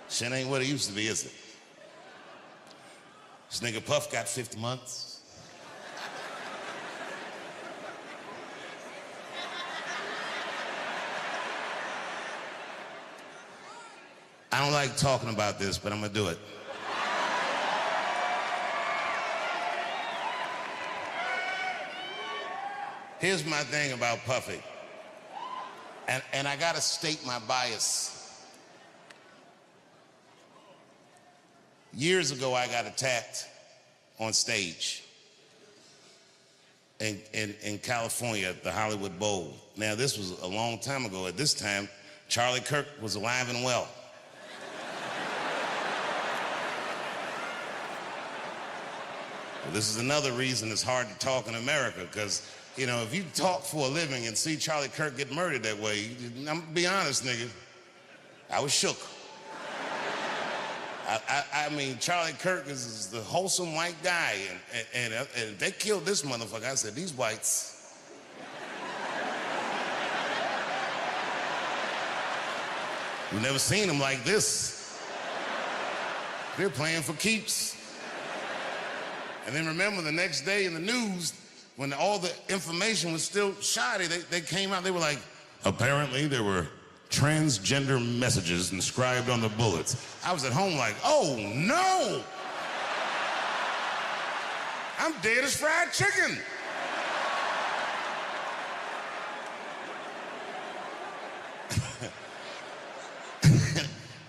Shit ain't what it used to be, is it? This nigga Puff got 50 months. I don't like talking about this, but I'm gonna do it. Here's my thing about Puffy. And I gotta state my bias. Years ago, I got attacked on stage in California at the Hollywood Bowl. Now, this was a long time ago. At this time, Charlie Kirk was alive and well. Well, this is another reason it's hard to talk in America, because, you know, if you talk for a living and see Charlie Kirk get murdered that way, I'm gonna be honest, nigga, I was shook. I mean, Charlie Kirk is the wholesome white guy, and they killed this motherfucker. I said, these whites. We've never seen them like this. They're playing for keeps. And then remember the next day in the news, when all the information was still shoddy, they came out, they were like, apparently there were transgender messages inscribed on the bullets. I was at home like, oh no! I'm dead as fried chicken.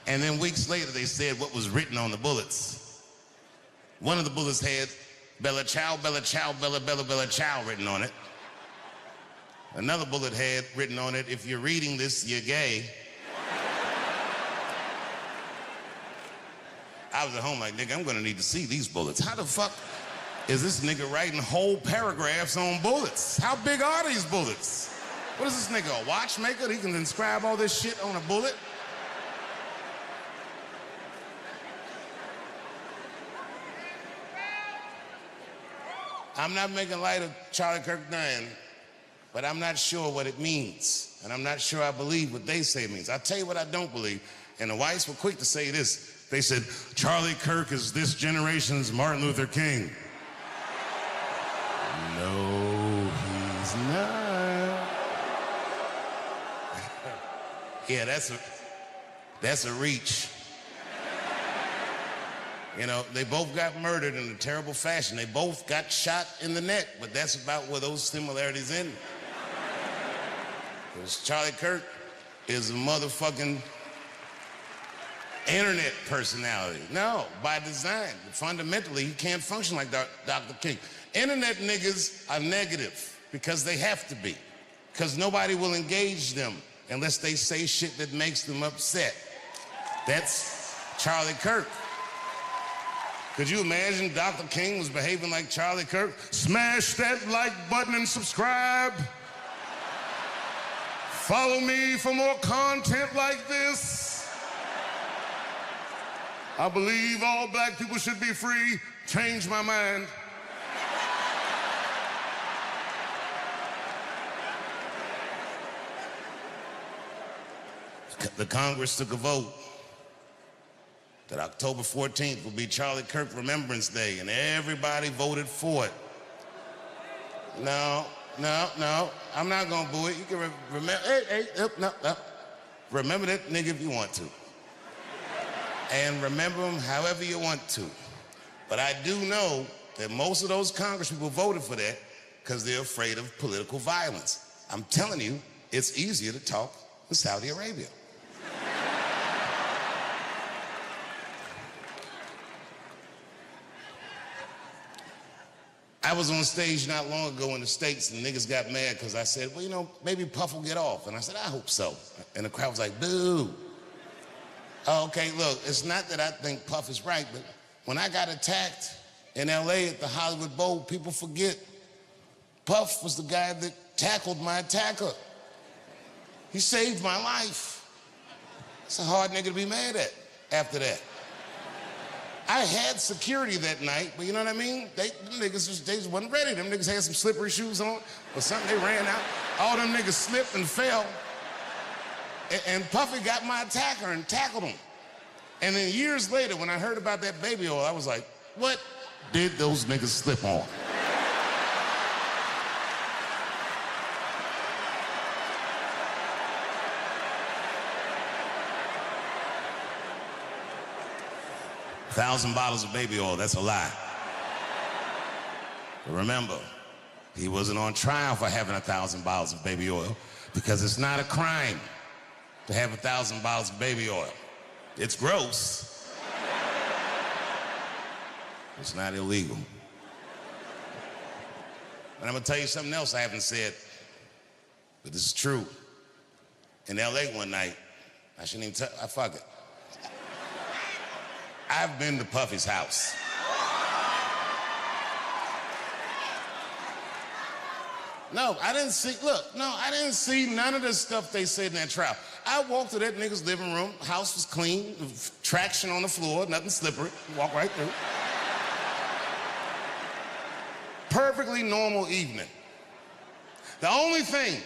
And then weeks later, they said what was written on the bullets. One of the bullets had Bella Ciao, Bella Ciao, Bella, Bella, Bella Ciao written on it. Another bullet had written on it, if you're reading this, you're gay. I was at home like, nigga, I'm gonna need to see these bullets. How the fuck is this nigga writing whole paragraphs on bullets? How big are these bullets? What is this nigga, a watchmaker? He can inscribe all this shit on a bullet? I'm not making light of Charlie Kirk dying, but I'm not sure what it means. And I'm not sure I believe what they say it means. I'll tell you what I don't believe. And the whites were quick to say this. They said, Charlie Kirk is this generation's Martin Luther King. No, he's not. Yeah, that's a reach. You know, they both got murdered in a terrible fashion. They both got shot in the neck, but that's about where those similarities end. Because Charlie Kirk is a motherfucking internet personality. No, by design. Fundamentally, he can't function like Dr. King. Internet niggas are negative because they have to be. Because nobody will engage them unless they say shit that makes them upset. That's Charlie Kirk. Could you imagine Dr. King was behaving like Charlie Kirk? Smash that like button and subscribe. Follow me for more content like this. I believe all black people should be free. Change my mind. The Congress took a vote that October 14th will be Charlie Kirk Remembrance Day, and everybody voted for it. No, I'm not gonna boo it. You can remember, no. Remember that nigga if you want to. And remember him however you want to. But I do know that most of those congresspeople voted for that because they're afraid of political violence. I'm telling you, it's easier to talk in Saudi Arabia. I was on stage not long ago in the States, and niggas got mad because I said, well, you know, maybe Puff will get off. And I said, I hope so. And the crowd was like, boo. Oh, okay, look, it's not that I think Puff is right, but when I got attacked in LA at the Hollywood Bowl, people forget Puff was the guy that tackled my attacker. He saved my life. It's a hard nigga to be mad at after that. I had security that night, but you know what I mean? Them niggas they just wasn't ready. Them niggas had some slippery shoes on or something. They ran out. All them niggas slipped and fell. And Puffy got my attacker and tackled him. And then years later, when I heard about that baby oil, I was like, what did those niggas slip on? $1,000 bottles of baby oil, that's a lie. But remember, he wasn't on trial for having 1,000 bottles of baby oil because it's not a crime to have 1,000 bottles of baby oil. It's gross. It's not illegal. And I'm gonna tell you something else I haven't said, but this is true. In LA one night, I shouldn't even tell, fuck it. I've been to Puffy's house. No, I didn't see none of the stuff they said in that trial. I walked to that nigga's living room, house was clean, traction on the floor, nothing slippery, walk right through. Perfectly normal evening. The only thing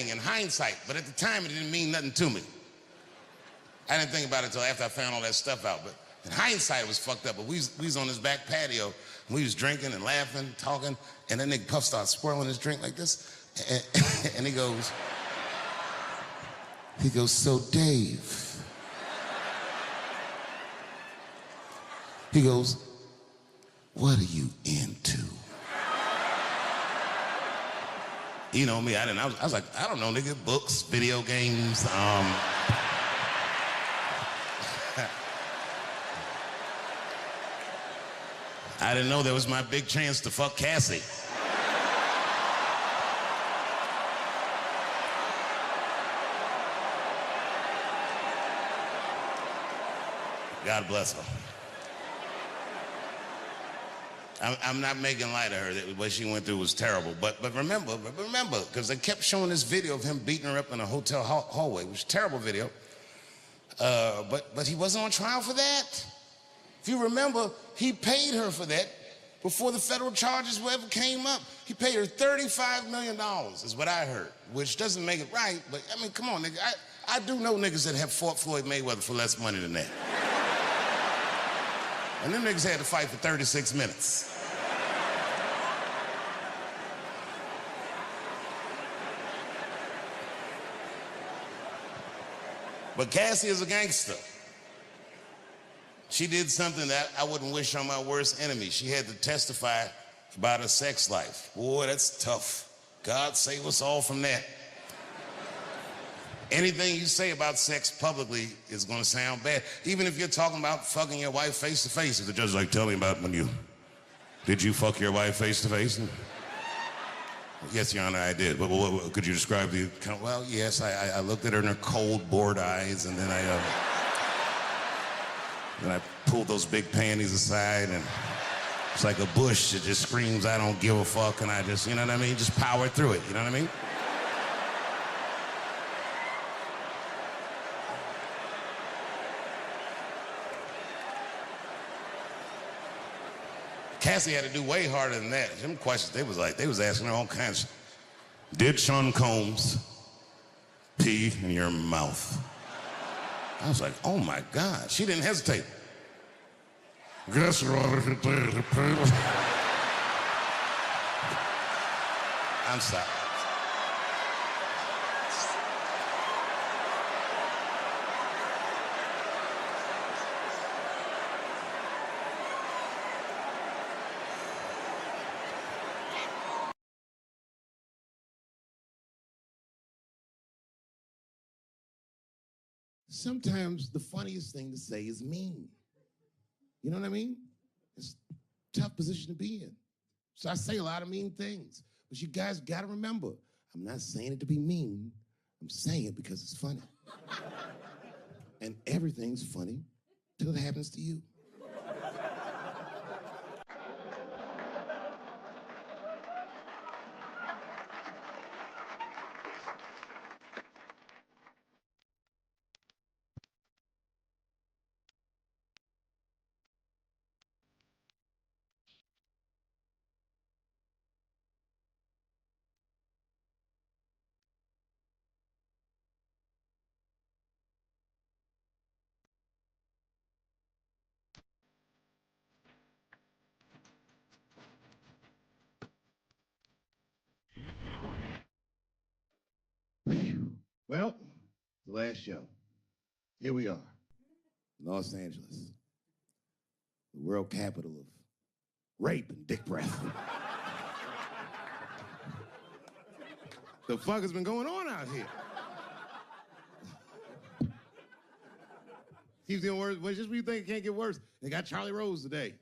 in hindsight, but at the time it didn't mean nothing to me. I didn't think about it until after I found all that stuff out, but in hindsight it was fucked up. But we was on this back patio, and we was drinking and laughing, talking, and that nigga Puff started swirling his drink like this, and he goes, so Dave, he goes, what are you into? You know me, I was like, I don't know, nigga, books, video games, I didn't know that was my big chance to fuck Cassie. God bless her. I'm not making light of her. What she went through was terrible. But remember, because they kept showing this video of him beating her up in a hotel hallway, which was a terrible video. But he wasn't on trial for that. If you remember, he paid her for that before the federal charges ever came up. He paid her $35 million, is what I heard, which doesn't make it right, but I mean, come on, nigga. I do know niggas that have fought Floyd Mayweather for less money than that. And them niggas had to fight for 36 minutes. But Cassie is a gangster. She did something that I wouldn't wish on my worst enemy. She had to testify about her sex life. Boy, that's tough. God save us all from that. Anything you say about sex publicly is gonna sound bad. Even if you're talking about fucking your wife face to face. If the judge is like, tell me about did you fuck your wife face to face? Yes, Your Honor, I did. But what could you describe the, well, yes, I looked at her in her cold, bored eyes, and then I pulled those big panties aside, and it's like a bush that just screams, I don't give a fuck, and I just, you know what I mean? Just power through it, you know what I mean? Cassie had to do way harder than that. Them questions, they was asking her all kinds. Did Sean Combs pee in your mouth? I was like, oh my God. She didn't hesitate. Guess what? I'm sorry. Sometimes the funniest thing to say is mean. You know what I mean? It's a tough position to be in. So I say a lot of mean things. But you guys gotta remember, I'm not saying it to be mean. I'm saying it because it's funny. And everything's funny till it happens to you. Well, the last show. Here we are, Los Angeles, the world capital of rape and dick breath. The fuck has been going on out here? Keeps getting worse. Well, just when you think it can't get worse, they got Charlie Rose today.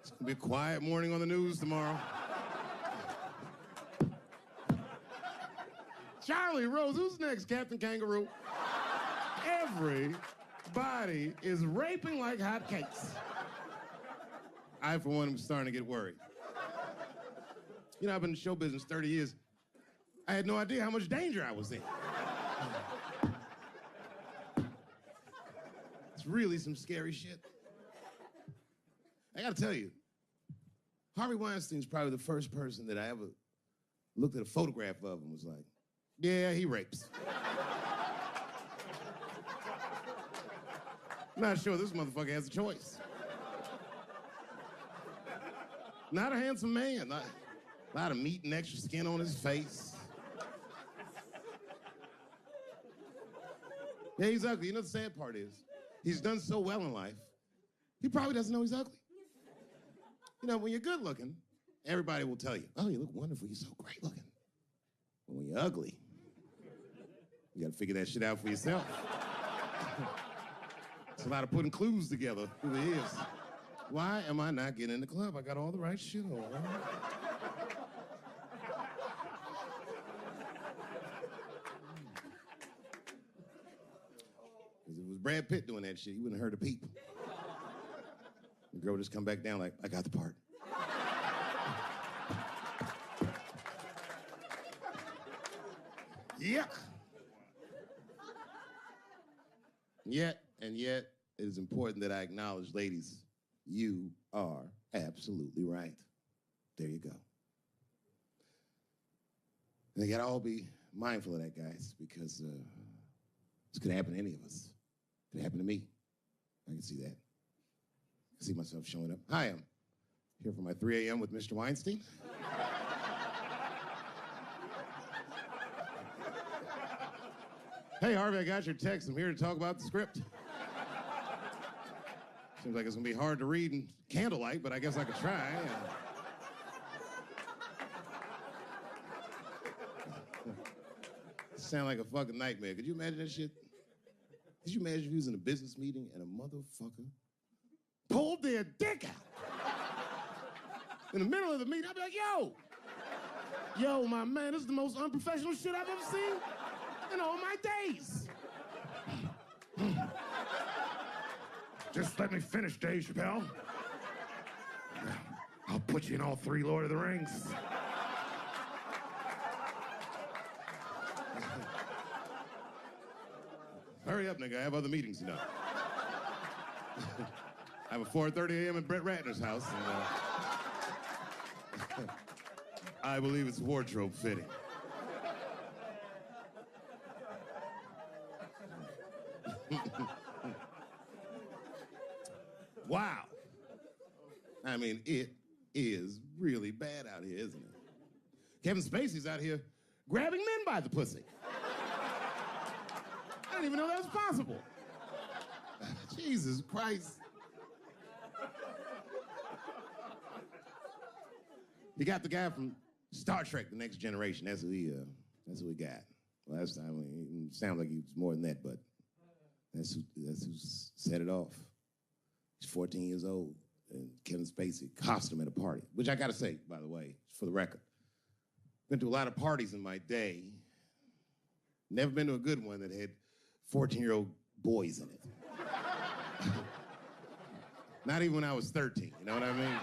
It's gonna be a quiet morning on the news tomorrow. Charlie Rose, who's next? Captain Kangaroo? Everybody is raping like hotcakes. I, for one, am starting to get worried. You know, I've been in show business 30 years. I had no idea how much danger I was in. It's really some scary shit. I gotta tell you, Harvey Weinstein's probably the first person that I ever looked at a photograph of and was like, yeah, he rapes. Not sure this motherfucker has a choice. Not a handsome man. A lot of meat and extra skin on his face. Yeah, he's ugly. You know the sad part is, he's done so well in life, he probably doesn't know he's ugly. You know, when you're good looking, everybody will tell you, oh, you look wonderful, you're so great looking. But when you're ugly, you gotta figure that shit out for yourself. It's a lot of putting clues together through the years. Why am I not getting in the club? I got all the right shit on. If it was Brad Pitt doing that shit, he wouldn't have heard a peep. The girl would just come back down like, I got the part. Yuck. Yet, it is important that I acknowledge, ladies, you are absolutely right. There you go. And they gotta all be mindful of that, guys, because this could happen to any of us. It could happen to me. I can see that. I can see myself showing up. Hi, I'm here for my 3 a.m. with Mr. Weinstein. Hey, Harvey, I got your text. I'm here to talk about the script. Seems like it's gonna be hard to read in candlelight, but I guess I could try. Sound like a fucking nightmare. Could you imagine that shit? Could you imagine if you was in a business meeting and a motherfucker pulled their dick out in the middle of the meeting? I'd be like, yo, my man, this is the most unprofessional shit I've ever seen in all my days. Just let me finish, Dave Chappelle. I'll put you in all 3 Lord of the Rings. Hurry up, nigga. I have other meetings tonight. I have a 4:30 a.m. at Brett Ratner's house, and I believe it's wardrobe fitting. Wow. I mean, it is really bad out here, isn't it? Kevin Spacey's out here grabbing men by the pussy. I didn't even know that was possible. Jesus Christ. You got the guy from Star Trek, The Next Generation. That's who we got. Last time, it sounds like he was more than that, but that's who set it off. He's 14 years old, and Kevin Spacey cost him at a party, which I gotta say, by the way, for the record. Been to a lot of parties in my day. Never been to a good one that had 14-year-old boys in it. Not even when I was 13, you know what I mean?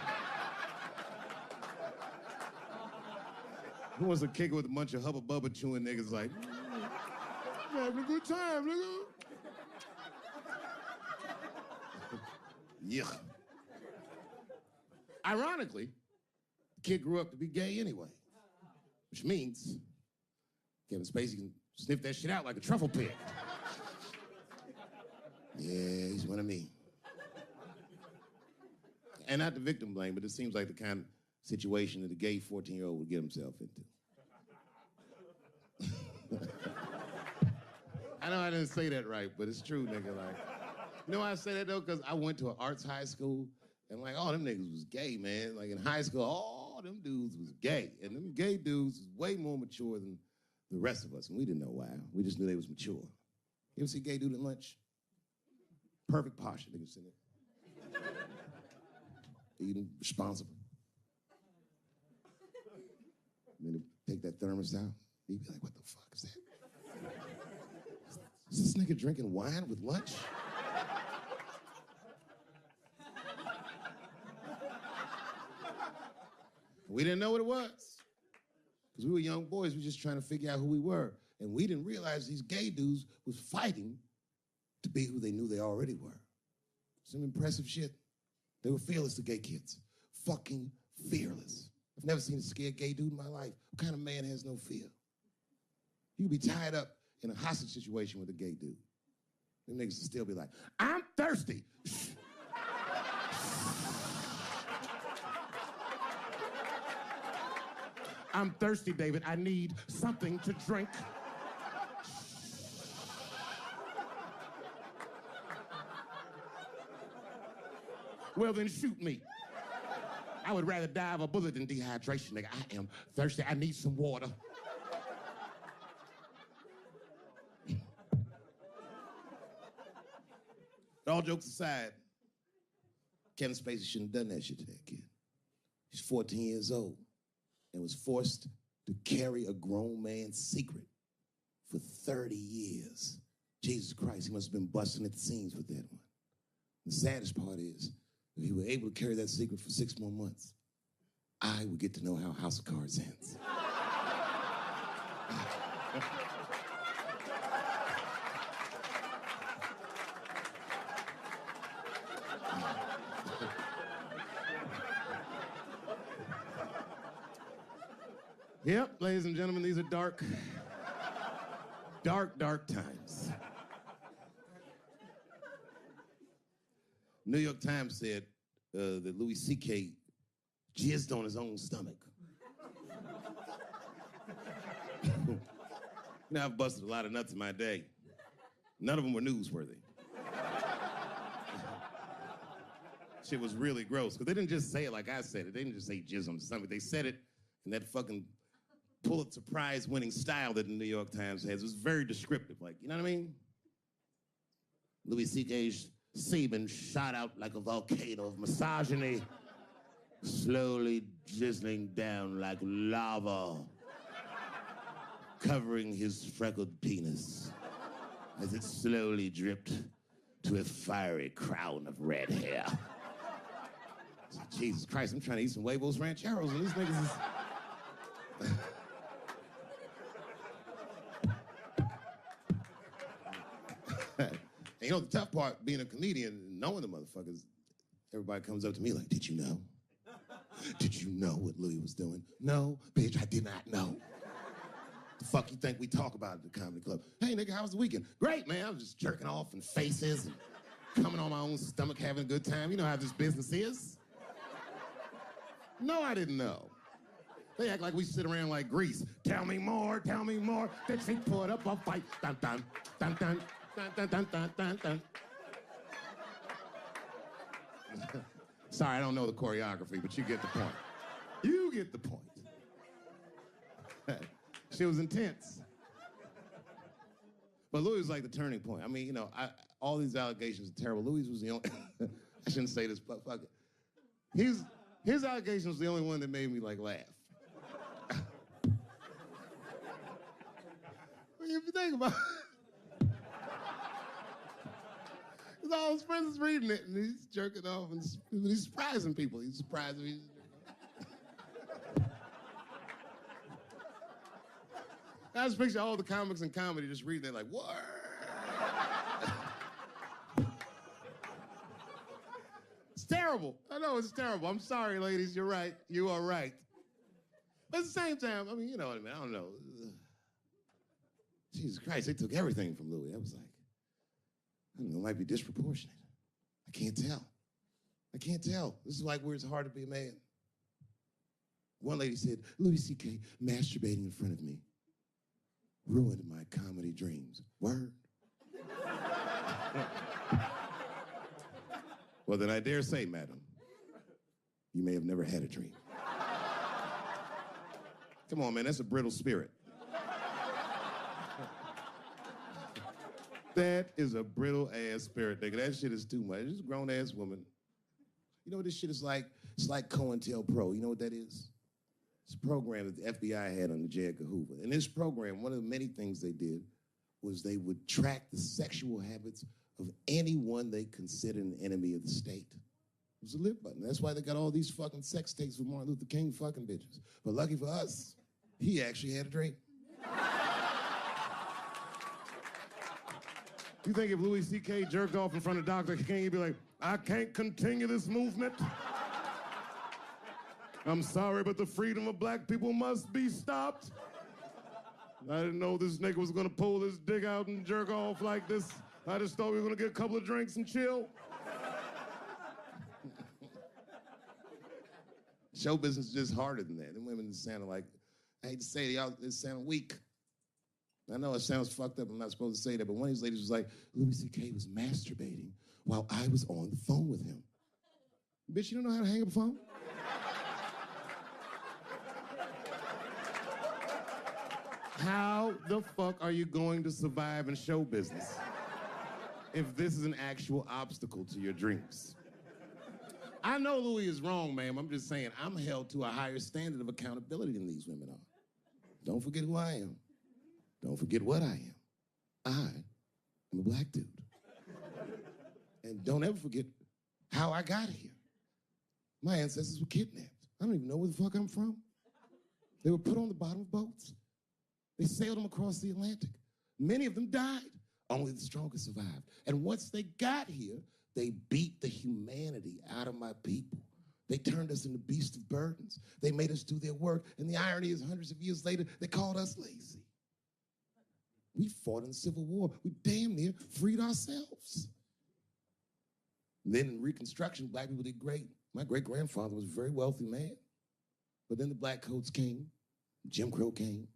Who wants to kick it with a bunch of hubba bubba chewing niggas like, having a good time, nigga? Yeah. Ironically, the kid grew up to be gay anyway, which means Kevin Spacey can sniff that shit out like a truffle pig. Yeah, he's one of me. And not the victim blame, but it seems like the kind of situation that a gay 14-year-old would get himself into. I know I didn't say that right, but it's true, nigga. Like, you know why I say that though? Because I went to an arts high school, and like all them niggas was gay, man. Like in high school, all them dudes was gay, and them gay dudes was way more mature than the rest of us, and we didn't know why. We just knew they was mature. You ever see a gay dude at lunch? Perfect posture, nigga sitting there. Eating, responsible. And then take that thermos out. He'd be like, what the fuck is that? Is this nigga drinking wine with lunch? We didn't know what it was. Because we were young boys, we were just trying to figure out who we were. And we didn't realize these gay dudes was fighting to be who they knew they already were. Some impressive shit. They were fearless, the gay kids. Fucking fearless. I've never seen a scared gay dude in my life. What kind of man has no fear? You could be tied up in a hostage situation with a gay dude. Them niggas would still be like, I'm thirsty. I'm thirsty, David. I need something to drink. Well, then shoot me. I would rather die of a bullet than dehydration, nigga. I am thirsty. I need some water. But all jokes aside, Kevin Spacey shouldn't have done that shit to that kid. He's 14 years old and was forced to carry a grown man's secret for 30 years. Jesus Christ, he must have been busting at the seams with that one. The saddest part is, if he were able to carry that secret for 6 more months, I would get to know how House of Cards ends. Yep, ladies and gentlemen, these are dark times. New York Times said that Louis C.K. jizzed on his own stomach. You know, I've busted a lot of nuts in my day. None of them were newsworthy. Shit was really gross, because they didn't just say it like I said it. They didn't just say jizz on the stomach. They said it in that fucking Pulitzer Prize-winning style that the New York Times has. It was very descriptive, like, you know what I mean? Louis C.K.'s semen shot out like a volcano of misogyny, slowly drizzling down like lava, covering his freckled penis as it slowly dripped to a fiery crown of red hair. Jesus Christ, I'm trying to eat some huevos rancheros, and these niggas is... And you know, the tough part, being a comedian and knowing the motherfuckers, everybody comes up to me like, did you know? Did you know what Louis was doing? No, bitch, I did not know. The fuck you think we talk about at the comedy club? Hey, nigga, how was the weekend? Great, man. I was just jerking off in faces and coming on my own stomach, having a good time. You know how this business is. No, I didn't know. They act like we sit around like Grease. Tell me more, tell me more. Then she put up a fight. Dun, dun, dun, dun, dun, dun, dun, dun, dun, dun. Sorry, I don't know the choreography, but you get the point. You get the point. She was intense. But Louis was like the turning point. I mean, you know, all these allegations are terrible. Louis was the only... I shouldn't say this, but fuck it. His allegation was the only one that made me, like, laugh. If you think about it, because all his friends is reading it, and he's jerking off, and he's surprising people. He's surprising me. I just picture all the comics in comedy just reading it like, what? It's terrible. I know it's terrible. I'm sorry, ladies. You're right. You are right. But at the same time, I mean, you know what I mean? I don't know. Jesus Christ, they took everything from Louis. I was like, I don't know, it might be disproportionate. I can't tell. I can't tell. This is like where it's hard to be a man. One lady said, Louis C.K. masturbating in front of me ruined my comedy dreams. Word. Well, then I dare say, madam, you may have never had a dream. Come on, man, that's a brittle spirit. That is a brittle-ass spirit, nigga. That shit is too much. This is a grown-ass woman. You know what this shit is like? It's like COINTELPRO. You know what that is? It's a program that the FBI had under J. Edgar Hoover. In this program, one of the many things they did was they would track the sexual habits of anyone they considered an enemy of the state. It was a lip button. That's why they got all these fucking sex tapes with Martin Luther King fucking bitches. But lucky for us, he actually had a dream. You think if Louis C.K. jerked off in front of Dr. King, he'd be like, I can't continue this movement? I'm sorry, but the freedom of black people must be stopped. I didn't know this nigga was gonna pull his dick out and jerk off like this. I just thought we were gonna get a couple of drinks and chill. Show business is just harder than that. Them women sound like, I hate to say it, y'all, they sound weak. I know it sounds fucked up, I'm not supposed to say that, but one of these ladies was like, Louis C.K. was masturbating while I was on the phone with him. Bitch, you don't know how to hang up a phone? How the fuck are you going to survive in show business if this is an actual obstacle to your dreams? I know Louis is wrong, ma'am. I'm just saying I'm held to a higher standard of accountability than these women are. Don't forget who I am. Don't forget what I am. I am a black dude. And don't ever forget how I got here. My ancestors were kidnapped. I don't even know where the fuck I'm from. They were put on the bottom of boats. They sailed them across the Atlantic. Many of them died. Only the strongest survived. And once they got here, they beat the humanity out of my people. They turned us into beasts of burdens. They made us do their work. And the irony is, hundreds of years later, they called us lazy. We fought in the Civil War. We damn near freed ourselves. And then in Reconstruction, black people did great. My great-grandfather was a very wealthy man. But then the black coats came, Jim Crow came.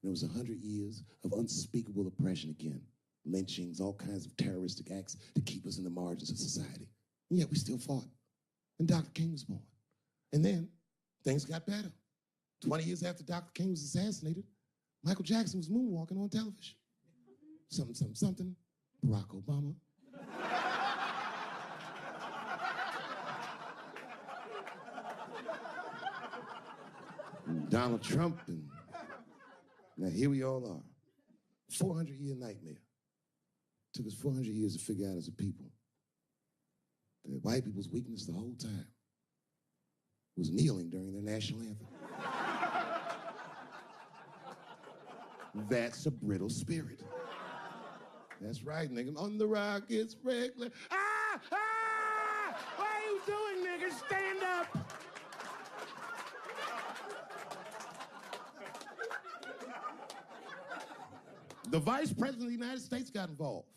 There was 100 years of unspeakable oppression again. Lynchings, all kinds of terroristic acts to keep us in the margins of society. And yet we still fought. And Dr. King was born. And then things got better. 20 years after Dr. King was assassinated, Michael Jackson was moonwalking on television. Something, something, something, Barack Obama. And Donald Trump, and now here we all are. 400-year nightmare. Took us 400 years to figure out as a people that white people's weakness the whole time was kneeling during their national anthem. That's a brittle spirit. That's right, nigga. On the rock, it's regular. Ah! Ah! What are you doing, nigga? Stand up! The Vice President of the United States got involved.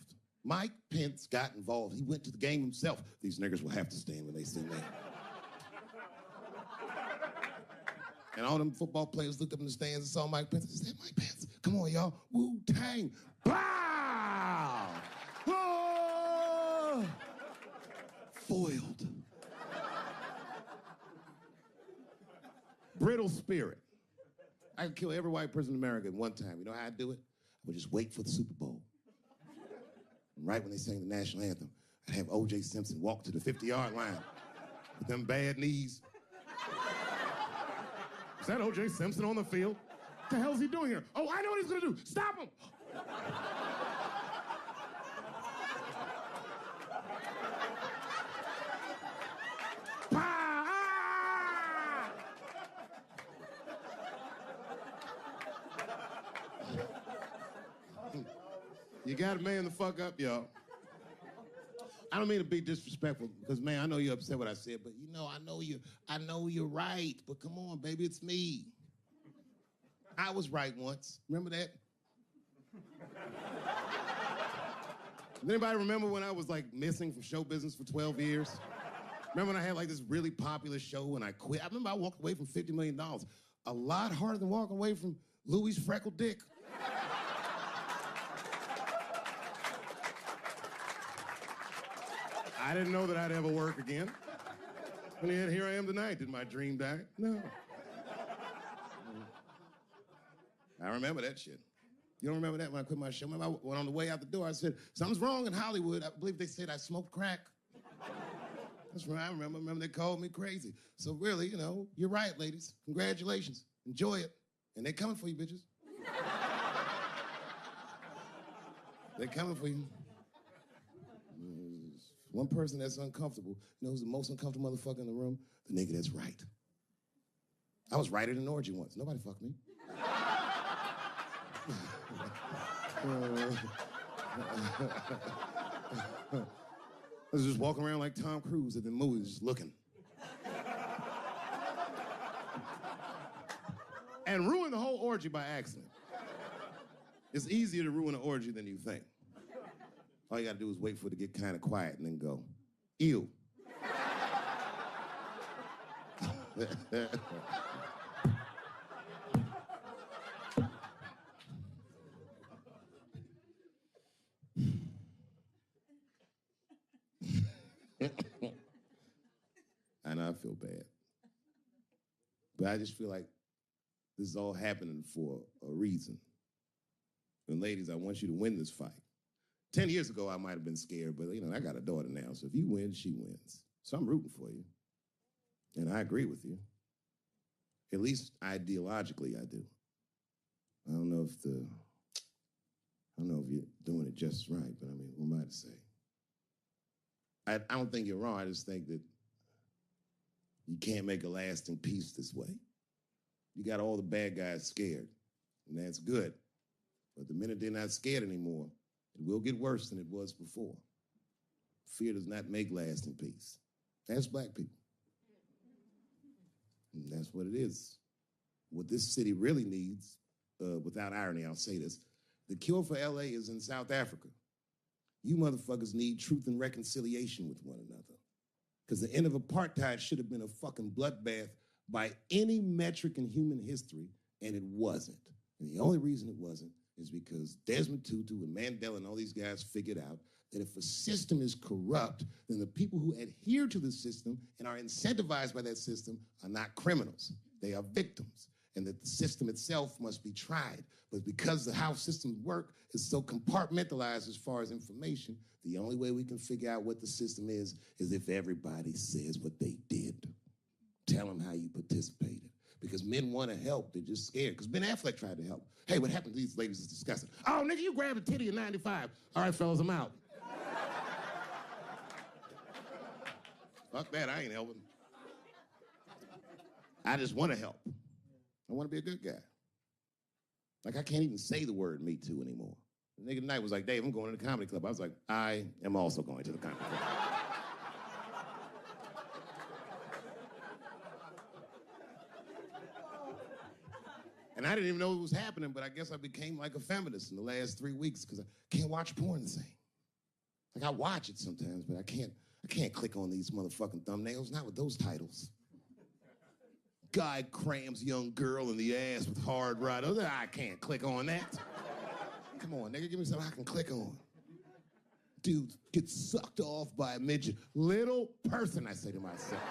Mike Pence got involved. He went to the game himself. These niggers will have to stand when they sing that. And all them football players looked up in the stands and saw Mike Pence. They said, Mike Pence, come on, y'all. Wu-Tang. Bow! Oh! Foiled. Brittle spirit. I could kill every white person in America at one time. You know how I'd do it? I would just wait for the Super Bowl. And right when they sang the national anthem, I'd have O.J. Simpson walk to the 50-yard line with them bad knees. Is that O.J. Simpson on the field? What the hell is he doing here? Oh, I know what he's gonna do. Stop him! You gotta man the fuck up, y'all. I don't mean to be disrespectful, because, man, I know you're upset what I said, but, you know, I know you're right, but come on, baby, it's me. I was right once. Remember that? Does anybody remember when I was, like, missing from show business for 12 years? Remember when I had like this really popular show and I quit? I remember I walked away from $50 million. A lot harder than walking away from Louis' freckled dick. I didn't know that I'd ever work again. And yet here I am tonight. Did my dream die? No. I remember that shit. You don't remember that when I quit my show? Remember I went on the way out the door, I said, something's wrong in Hollywood. I believe they said I smoked crack. That's right, I remember. Remember they called me crazy. So really, you know, you're right, ladies. Congratulations. Enjoy it. And they're coming for you, bitches. They're coming for you. One person that's uncomfortable. You know who's the most uncomfortable motherfucker in the room? The nigga that's right. I was right at an orgy once. Nobody fucked me. I was just walking around like Tom Cruise at the movies, just looking. And ruin the whole orgy by accident. It's easier to ruin an orgy than you think. All you gotta do is wait for it to get kind of quiet and then go, ew. I know I feel bad. But I just feel like this is all happening for a reason. And ladies, I want you to win this fight. 10 years ago, I might have been scared, but you know, I got a daughter now, so if you win, she wins. So I'm rooting for you. And I agree with you. At least ideologically, I do. I don't know if you're doing it just right, but I mean, who am I to say? I don't think you're wrong. I just think that you can't make a lasting peace this way. You got all the bad guys scared, and that's good. But the minute they're not scared anymore, it will get worse than it was before. Fear does not make lasting peace. That's black people. And that's what it is. What this city really needs, without irony, I'll say this, the cure for LA is in South Africa. You motherfuckers need truth and reconciliation with one another. Because the end of apartheid should have been a fucking bloodbath by any metric in human history, and it wasn't. And the only reason it wasn't is because Desmond Tutu and Mandela and all these guys figured out that if a system is corrupt, then the people who adhere to the system and are incentivized by that system are not criminals. They are victims. And that the system itself must be tried. But because of how systems work is so compartmentalized as far as information, the only way we can figure out what the system is if everybody says what they did. Tell them how you participated. Because men want to help, they're just scared. Because Ben Affleck tried to help. Hey, what happened to these ladies is disgusting. Oh, nigga, you grabbed a titty in 95. All right, fellas, I'm out. Fuck that, I ain't helping. I just want to help. I want to be a good guy. Like, I can't even say the word Me Too anymore. The nigga tonight was like, Dave, I'm going to the comedy club. I was like, I am also going to the comedy club. And I didn't even know it was happening, but I guess I became like a feminist in the last 3 weeks because I can't watch porn the same. Like, I watch it sometimes, but I can't click on these motherfucking thumbnails, not with those titles. Guy crams young girl in the ass with hard right. I can't click on that. Come on, nigga, give me something I can click on. Dude gets sucked off by a midget. Little person, I say to myself.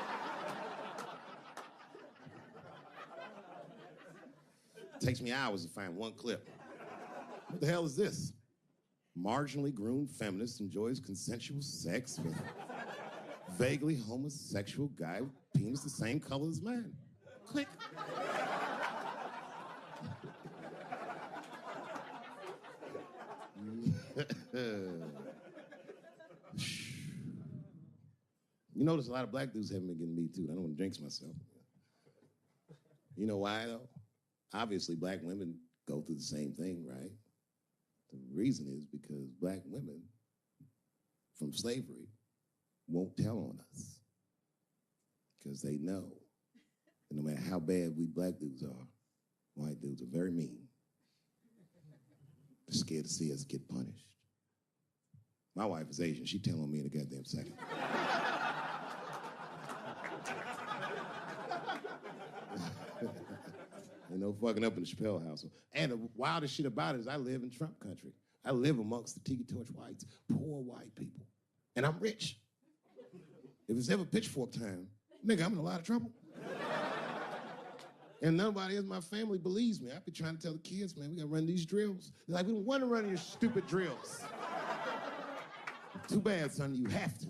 It takes me hours to find one clip. What the hell is this? Marginally groomed feminist enjoys consensual sex with vaguely homosexual guy with penis the same color as mine. Click. You notice a lot of black dudes haven't been getting Me Too. I don't want to jinx myself. You know why, though? Obviously, black women go through the same thing, right? The reason is because black women from slavery won't tell on us because they know that no matter how bad we black dudes are, white dudes are very mean. They're scared to see us get punished. My wife is Asian. She'd tell on me in a goddamn second. Ain't no fucking up in the Chappelle household. And the wildest shit about it is I live in Trump country. I live amongst the tiki torch whites, poor white people. And I'm rich. If it's ever pitchfork time, nigga, I'm in a lot of trouble. And nobody in my family believes me. I be trying to tell the kids, man, we gotta run these drills. They're like, we don't want to run your stupid drills. Too bad, son, you have to.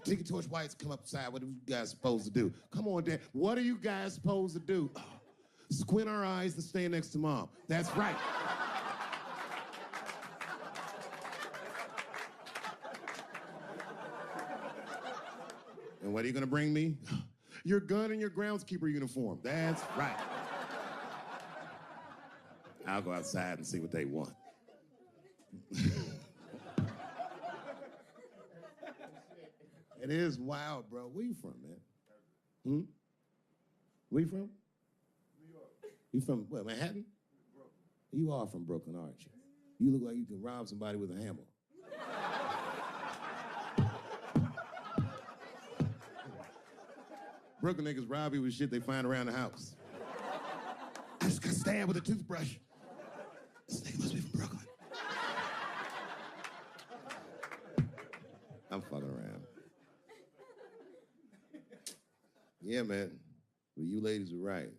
Tiki torch whites come upside, what are you guys supposed to do? Come on, Dad, what are you guys supposed to do? Squint our eyes and stand next to Mom. That's right. And what are you gonna bring me? Your gun and your groundskeeper uniform. That's right. I'll go outside and see what they want. It is wild, bro. Where you from, man? Where you from? New York. You from, what, Manhattan? Brooklyn. You are from Brooklyn, aren't you? You look like you can rob somebody with a hammer. Brooklyn niggas rob you with shit they find around the house. I just got stabbed with a toothbrush. This nigga must be from Brooklyn. I'm fucking around. Yeah, man. Well, you ladies are right.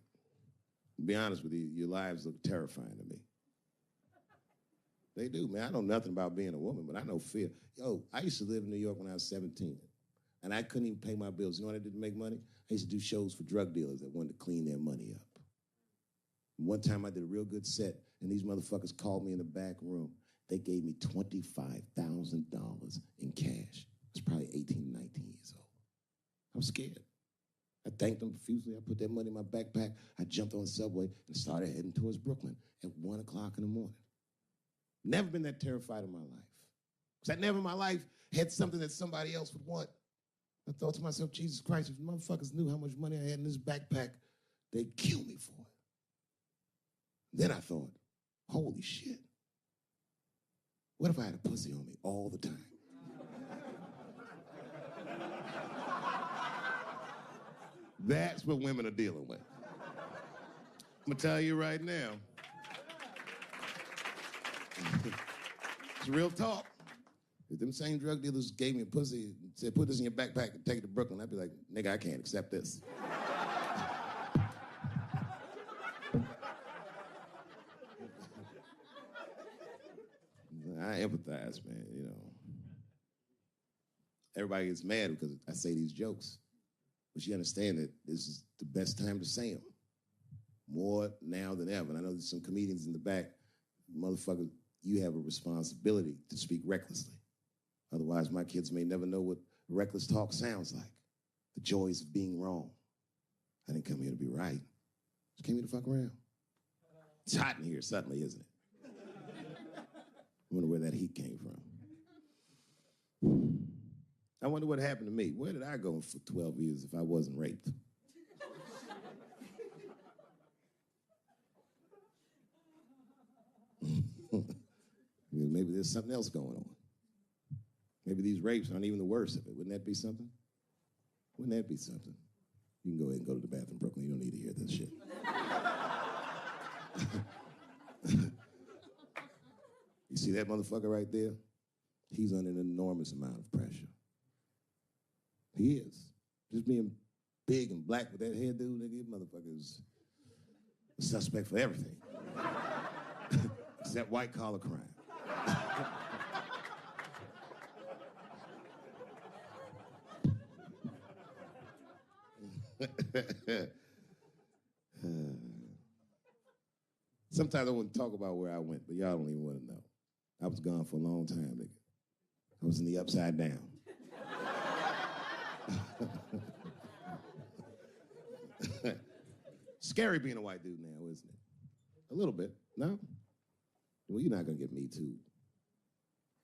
To be honest with you, your lives look terrifying to me. They do, man. I know nothing about being a woman, but I know fear. Yo, I used to live in New York when I was 17, and I couldn't even pay my bills. You know what I did to make money? I used to do shows for drug dealers that wanted to clean their money up. And one time I did a real good set, and these motherfuckers called me in the back room. They gave me $25,000 in cash. I was probably 18, 19 years old. I was scared. I thanked them profusely. I put that money in my backpack. I jumped on the subway and started heading towards Brooklyn at 1 o'clock in the morning. Never been that terrified in my life. Because I never in my life had something that somebody else would want. I thought to myself, Jesus Christ, if motherfuckers knew how much money I had in this backpack, they'd kill me for it. Then I thought, holy shit. What if I had a pussy on me all the time? That's what women are dealing with. I'm gonna tell you right now. It's real talk. If them same drug dealers gave me a pussy and said, put this in your backpack and take it to Brooklyn, I'd be like, nigga, I can't accept this. I empathize, man, you know. Everybody gets mad because I say these jokes. But you understand that this is the best time to say them. More now than ever. And I know there's some comedians in the back. Motherfucker, you have a responsibility to speak recklessly. Otherwise, my kids may never know what reckless talk sounds like. The joys of being wrong. I didn't come here to be right. I just came here to fuck around. It's hot in here suddenly, isn't it? I wonder where that heat came from. I wonder what happened to me. Where did I go for 12 years if I wasn't raped? Maybe there's something else going on. Maybe these rapes aren't even the worst of it. Wouldn't that be something? Wouldn't that be something? You can go ahead and go to the bathroom, Brooklyn. You don't need to hear this shit. You see that motherfucker right there? He's under an enormous amount of pressure. He is. Just being big and black with that hairdo, nigga, motherfucker's a suspect for everything. Except white-collar crime. Sometimes I wouldn't talk about where I went, but y'all don't even want to know. I was gone for a long time, nigga. I was in the upside down. Scary being a white dude now, isn't it? A little bit, no? Well, you're not gonna get me too.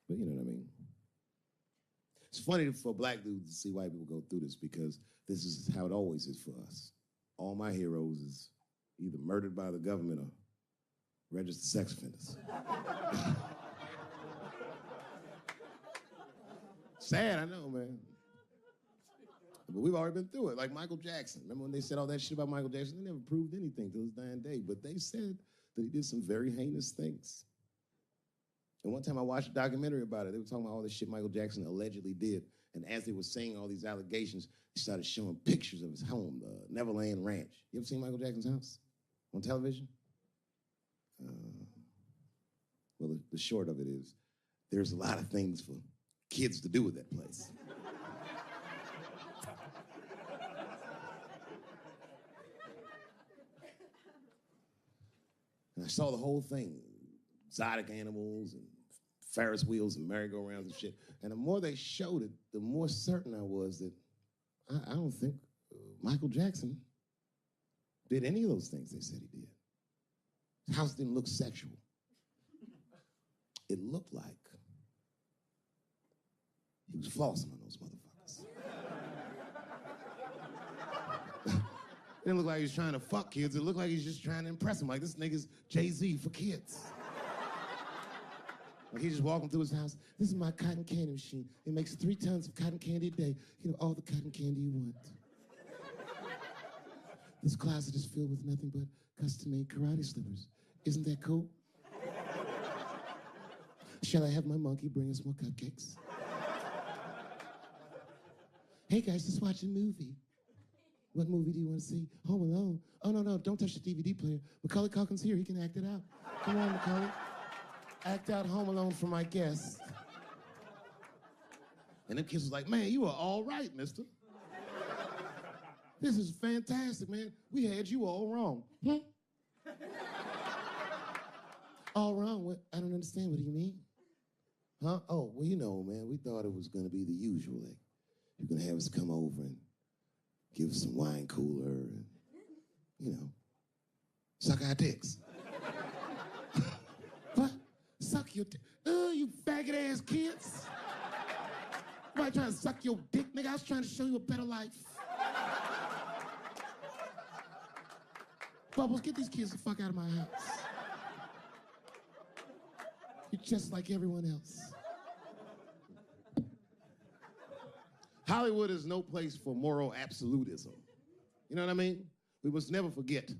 But you know what I mean. It's funny for black dudes to see white people go through this because this is how it always is for us. All my heroes is either murdered by the government or registered sex offenders. Sad, I know, man. but we've already been through it. Like Michael Jackson. Remember when they said all that shit about Michael Jackson? They never proved anything till his dying day, but they said that he did some very heinous things. And one time I watched a documentary about it. They were talking about all the shit Michael Jackson allegedly did. And as they were saying all these allegations, they started showing pictures of his home, the Neverland Ranch. You ever seen Michael Jackson's house on television? Well, the short of it is, there's a lot of things for kids to do with that place. And I saw the whole thing, exotic animals and Ferris wheels and merry-go-rounds and shit. And the more they showed it, the more certain I was that I don't think Michael Jackson did any of those things they said he did. His house didn't look sexual. It looked like he was flossing on those motherfuckers. It didn't look like he was trying to fuck kids. It looked like he was just trying to impress them. Like, this nigga's Jay-Z for kids. Like, he just walking through his house. This is my cotton candy machine. It makes 3 tons of cotton candy a day. You know, all the cotton candy you want. This closet is filled with nothing but custom-made karate slippers. Isn't that cool? Shall I have my monkey bring us more cupcakes? Hey guys, let's watch a movie. What movie do you want to see? Home Alone. Oh, no, don't touch the DVD player. Macaulay Culkin's here, he can act it out. Come on, Macaulay. Act out Home Alone for my guests. And them kids was like, man, you are all right, mister. This is fantastic, man. We had you all wrong. All wrong? What? I don't understand. What do you mean? Huh? Oh, well, you know, man, we thought it was going to be the usual. Like, you're going to have us come over and give us some wine cooler and, you know, suck our dicks. What? Suck your dick? Oh, you faggot-ass kids. Why trying to suck your dick, nigga? I was trying to show you a better life. Bubbles, get these kids the fuck out of my house. You're just like everyone else. Hollywood is no place for moral absolutism. You know what I mean? We must never forget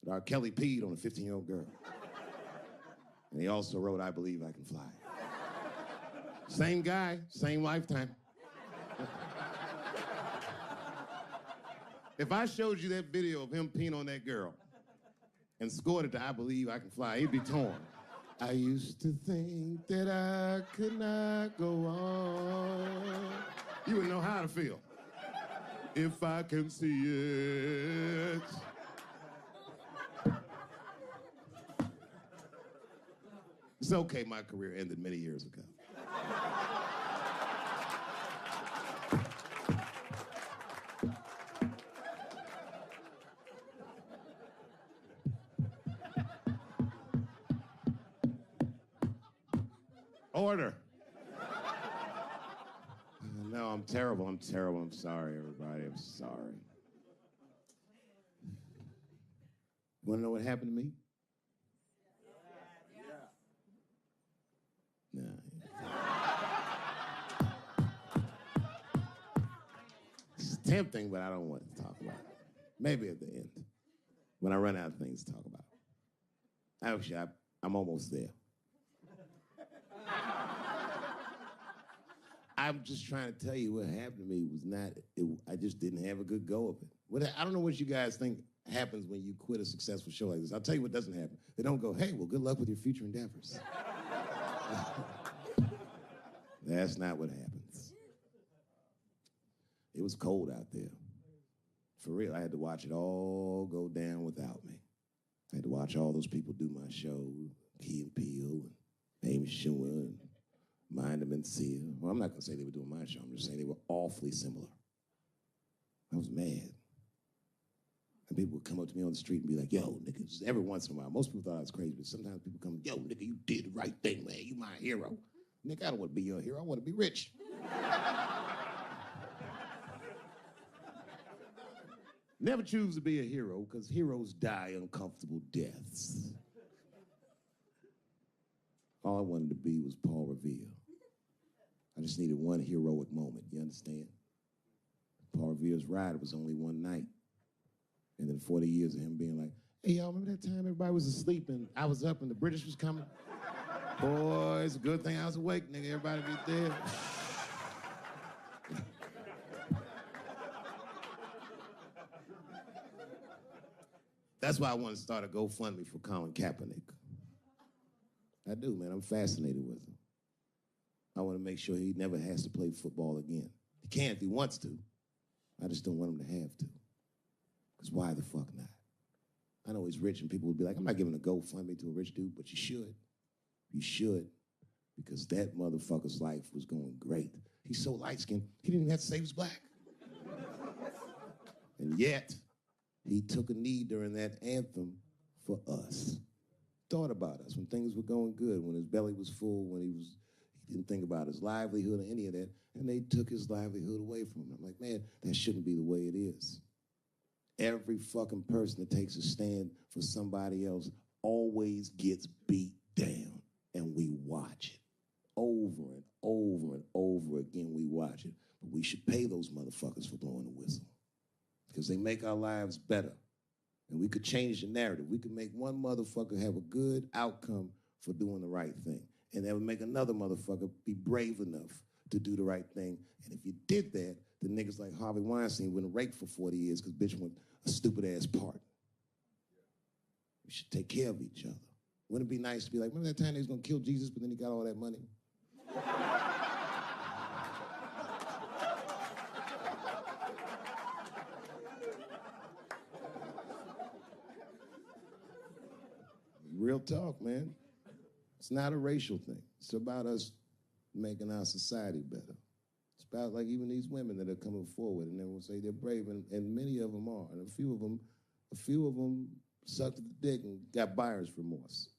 that R. Kelly peed on a 15-year-old girl. And he also wrote, I Believe I Can Fly. Same guy, same lifetime. If I showed you that video of him peeing on that girl and scored it to I Believe I Can Fly, he'd be torn. I used to think that I could not go on. You would know how to feel. If I can see it. It's okay, my career ended many years ago. Order. No, I'm terrible. I'm sorry, everybody. I'm sorry. You want to know what happened to me? No. It's tempting, but I don't want to talk about it. Maybe at the end, when I run out of things to talk about. Actually, I'm almost there. I'm just trying to tell you what happened to me was not, I just didn't have a good go of it. I don't know what you guys think happens when you quit a successful show like this. I'll tell you what doesn't happen. They don't go, hey, well, good luck with your future endeavors. That's not what happens. It was cold out there. For real, I had to watch it all go down without me. I had to watch all those people do my show, Key and Peele, and Amy Schumer, and Mind and Mencia. Well, I'm not going to say they were doing my show. I'm just saying they were awfully similar. I was mad. And people would come up to me on the street and be like, yo, nigga, just every once in a while. Most people thought I was crazy, but sometimes people come, yo, nigga, you did the right thing, man. You my hero. Nigga, I don't want to be your hero. I want to be rich. Never choose to be a hero, because heroes die uncomfortable deaths. All I wanted to be was Paul Revere. I just needed one heroic moment, you understand? Paul Revere's ride was only one night. And then 40 years of him being like, hey, y'all, remember that time everybody was asleep and I was up and the British was coming? Boy, it's a good thing I was awake, nigga. Everybody be dead. That's why I want to start a GoFundMe for Colin Kaepernick. I do, man. I'm fascinated with him. I want to make sure he never has to play football again. He can if he wants to. I just don't want him to have to. Because why the fuck not? I know he's rich and people will be like, I'm not giving a GoFundMe to a rich dude, but you should. You should. Because that motherfucker's life was going great. He's so light-skinned, he didn't even have to say he was black. And yet, he took a knee during that anthem for us. Thought about us when things were going good, when his belly was full, when he didn't think about his livelihood or any of that, and they took his livelihood away from him. I'm like, man, that shouldn't be the way it is. Every fucking person that takes a stand for somebody else always gets beat down, and we watch it. Over and over and over again, we watch it. But we should pay those motherfuckers for blowing the whistle because they make our lives better. And we could change the narrative. We could make one motherfucker have a good outcome for doing the right thing. And that would make another motherfucker be brave enough to do the right thing. And if you did that, the niggas like Harvey Weinstein wouldn't rake for 40 years because bitch went a stupid-ass part. We should take care of each other. Wouldn't it be nice to be like, remember that time they was gonna kill Jesus, but then he got all that money? Real talk, man. It's not a racial thing. It's about us making our society better. It's about like even these women that are coming forward and they will say they're brave, and many of them are. And a few of them sucked at the dick and got buyer's remorse.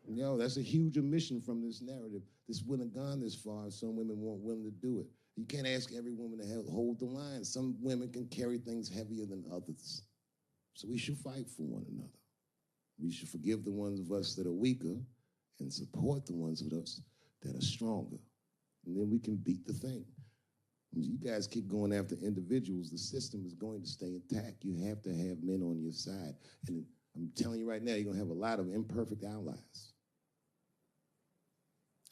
Yo, that's a huge omission from this narrative. This wouldn't have gone this far if some women weren't willing to do it. You can't ask every woman to hold the line. Some women can carry things heavier than others. So we should fight for one another. We should forgive the ones of us that are weaker and support the ones of us that are stronger. And then we can beat the thing. When you guys keep going after individuals, the system is going to stay intact. You have to have men on your side. And I'm telling you right now, you're going to have a lot of imperfect allies.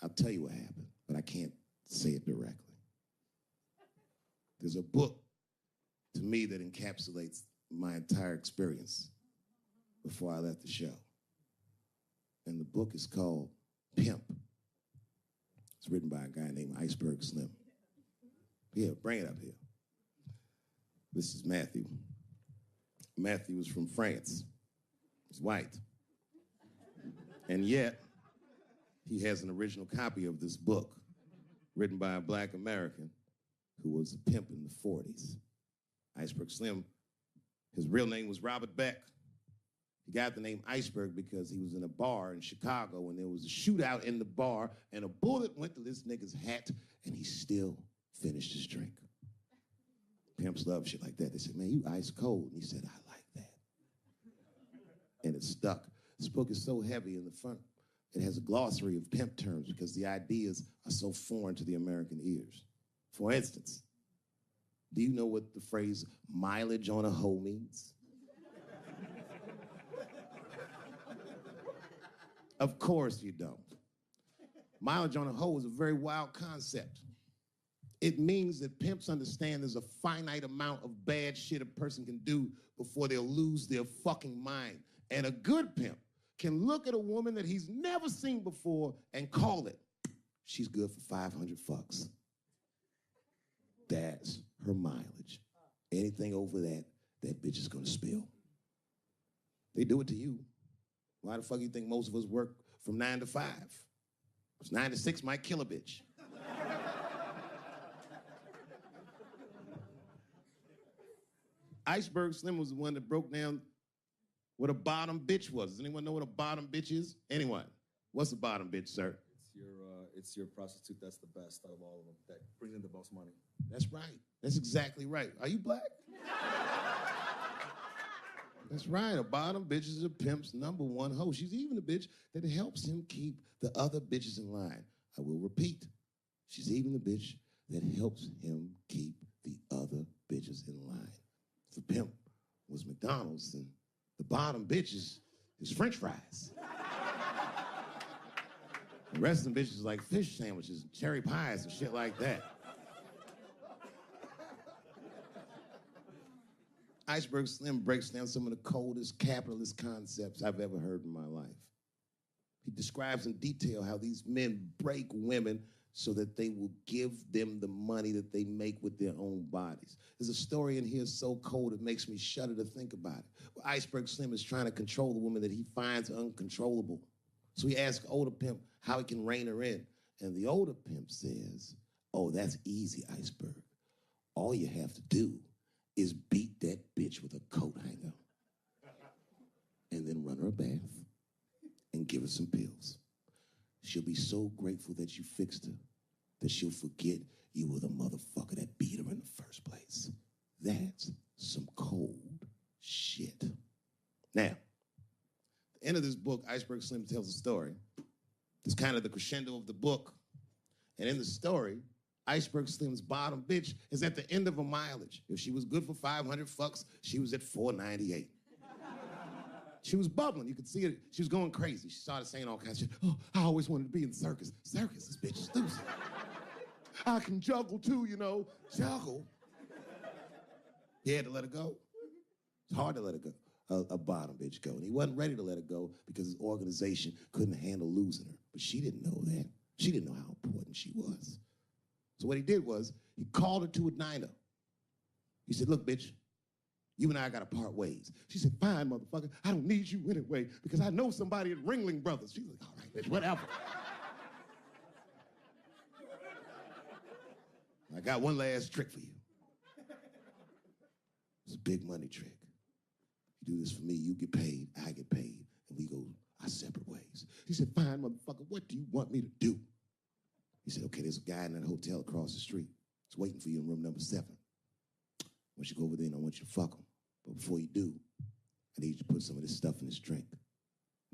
I'll tell you what happened, but I can't say it directly. There's a book, to me, that encapsulates my entire experience before I left the show. And the book is called Pimp. It's written by a guy named Iceberg Slim. Yeah, bring it up here. This is Matthew. Matthew is from France. He's white. And yet, he has an original copy of this book written by a black American who was a pimp in the 40s. Iceberg Slim, his real name was Robert Beck. He got the name Iceberg because he was in a bar in Chicago and there was a shootout in the bar and a bullet went to this nigga's hat and he still finished his drink. Pimps love shit like that. They said, man, you ice cold. And he said, I like that. And it stuck. This book is so heavy in the front. It has a glossary of pimp terms because the ideas are so foreign to the American ears. For instance, do you know what the phrase mileage on a hoe means? Of course you don't. Mileage on a hoe is a very wild concept. It means that pimps understand there's a finite amount of bad shit a person can do before they'll lose their fucking mind. And a good pimp can look at a woman that he's never seen before and call it. She's good for 500 fucks. That's her mileage. Anything over that, that bitch is gonna spill. They do it to you. Why the fuck you think most of us work from 9 to 5? Because 9 to 6 might kill a bitch. Iceberg Slim was the one that broke down what a bottom bitch was. Does anyone know what a bottom bitch is? Anyone? What's a bottom bitch, sir? It's your prostitute that's the best out of all of them, that brings in the most money. That's right. That's exactly right. Are you black? That's right. A bottom bitch is a pimp's number one hoe. She's even a bitch that helps him keep the other bitches in line. I will repeat. She's even the bitch that helps him keep the other bitches in line. If the pimp was McDonald's, then the bottom bitch is French fries. The rest of them bitches is like fish sandwiches and cherry pies and shit like that. Iceberg Slim breaks down some of the coldest capitalist concepts I've ever heard in my life. He describes in detail how these men break women so that they will give them the money that they make with their own bodies. There's a story in here so cold it makes me shudder to think about it. Well, Iceberg Slim is trying to control the woman that he finds uncontrollable. So he asks older pimp how he can rein her in. And the older pimp says, oh, that's easy, Iceberg. All you have to do is beat that bitch with a coat hanger and then run her a bath and give her some pills. She'll be so grateful that you fixed her that she'll forget you were the motherfucker that beat her in the first place. That's some cold shit. Now, at the end of this book, Iceberg Slim tells a story. It's kind of the crescendo of the book. And in the story, Iceberg Slim's bottom bitch is at the end of her mileage. If she was good for 500 fucks, she was at 498. She was bubbling. You could see it. She was going crazy. She started saying all kinds of shit. Oh, I always wanted to be in the circus. Circus, this bitch is loose. I can juggle too, you know. Juggle. He had to let her go. It's hard to let her go. A bottom bitch go. And he wasn't ready to let her go because his organization couldn't handle losing her. But she didn't know that. She didn't know how important she was. So what he did was, he called her to a diner. He said, look, bitch, you and I gotta part ways. She said, fine, motherfucker, I don't need you anyway because I know somebody at Ringling Brothers. She's like, all right, bitch, whatever. I got one last trick for you. It's a big money trick. You do this for me, you get paid, I get paid, and we go our separate ways. He said, fine, motherfucker, what do you want me to do? He said, okay, there's a guy in that hotel across the street. He's waiting for you in room number 7. I want you to go over there and I want you to fuck him. But before you do, I need you to put some of this stuff in his drink. And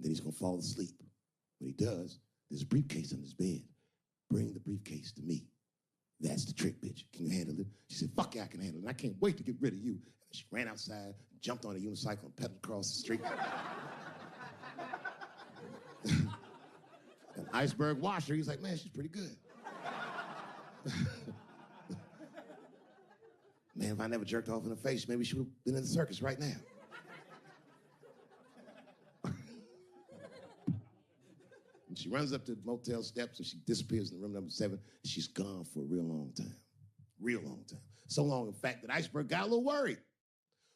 then he's gonna fall asleep. When he does, there's a briefcase on his bed. Bring the briefcase to me. That's the trick, bitch. Can you handle it? She said, fuck yeah, I can handle it. I can't wait to get rid of you. And she ran outside, jumped on a unicycle and pedaled across the street. And Iceberg watched her. He's like, man, she's pretty good. Man, if I never jerked off in her face, maybe she would have been in the circus right now. And she runs up to the motel steps and she disappears in room number 7. She's gone for a real long time. Real long time. So long, in fact, that Iceberg got a little worried.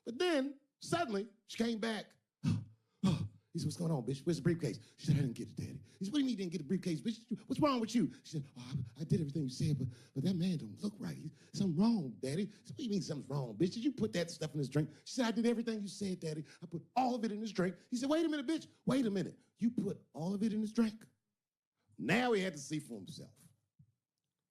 But then, suddenly, she came back. He said, what's going on, bitch? Where's the briefcase? She said, I didn't get it, Daddy. He said, what do you mean you didn't get the briefcase, bitch? What's wrong with you? She said, oh, I did everything you said, but that man don't look right. Something wrong, Daddy. He said, what do you mean something's wrong, bitch? Did you put that stuff in his drink? She said, I did everything you said, Daddy. I put all of it in his drink. He said, wait a minute, bitch. Wait a minute. You put all of it in his drink? Now he had to see for himself.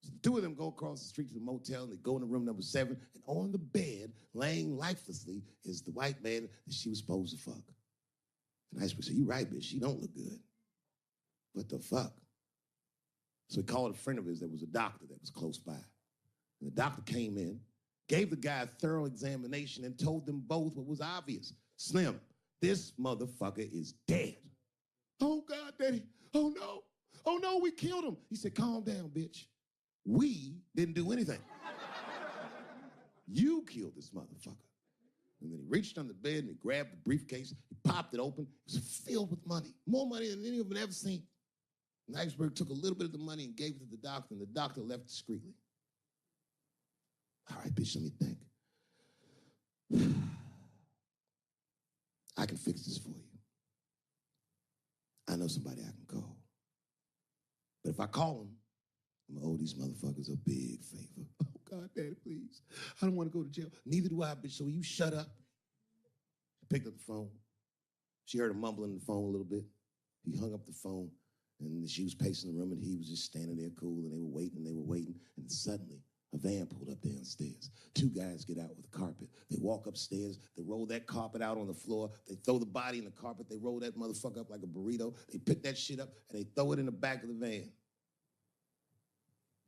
So the two of them go across the street to the motel, and they go into room number 7, and on the bed, laying lifelessly, is the white man that she was supposed to fuck. And Iceberg said, you right, bitch, she don't look good. What the fuck? So he called a friend of his that was a doctor that was close by. And the doctor came in, gave the guy a thorough examination, and told them both what was obvious. Slim, this motherfucker is dead. Oh, God, Daddy. Oh, no. Oh, no, we killed him. He said, calm down, bitch. We didn't do anything. You killed this motherfucker. And then he reached under the bed and he grabbed the briefcase, he popped it open. It was filled with money, more money than any of them had ever seen. And Iceberg took a little bit of the money and gave it to the doctor, and the doctor left discreetly. All right, bitch, let me think. I can fix this for you. I know somebody I can call. But if I call him, I'm gonna owe these motherfuckers a big favor. Oh, God, Daddy, please. I don't want to go to jail. Neither do I, bitch, so will you shut up? She picked up the phone. She heard him mumbling in the phone a little bit. He hung up the phone, and she was pacing the room, and he was just standing there cool, and they were waiting, and suddenly A van pulled up downstairs. Two guys get out with a carpet. They walk upstairs. They roll that carpet out on the floor. They throw the body in the carpet. They roll that motherfucker up like a burrito. They pick that shit up, and they throw it in the back of the van.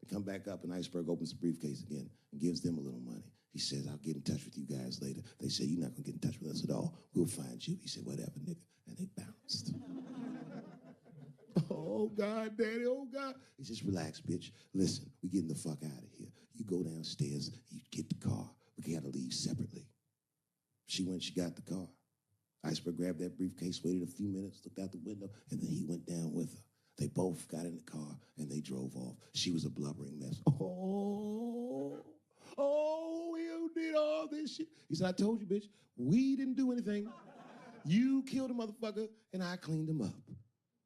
They come back up, and Iceberg opens the briefcase again and gives them a little money. He says, I'll get in touch with you guys later. They say, you're not going to get in touch with us at all. We'll find you. He said, whatever, nigga. And they bounced. Oh, God, Daddy, oh, God. He says, relax, bitch. Listen, we getting the fuck out of here. You go downstairs, you get the car. We got to leave separately. She went, she got the car. Iceberg grabbed that briefcase, waited a few minutes, looked out the window, and then he went down with her. They both got in the car, and they drove off. She was a blubbering mess. Oh, you did all this shit. He said, I told you, bitch, we didn't do anything. You killed a motherfucker, and I cleaned him up.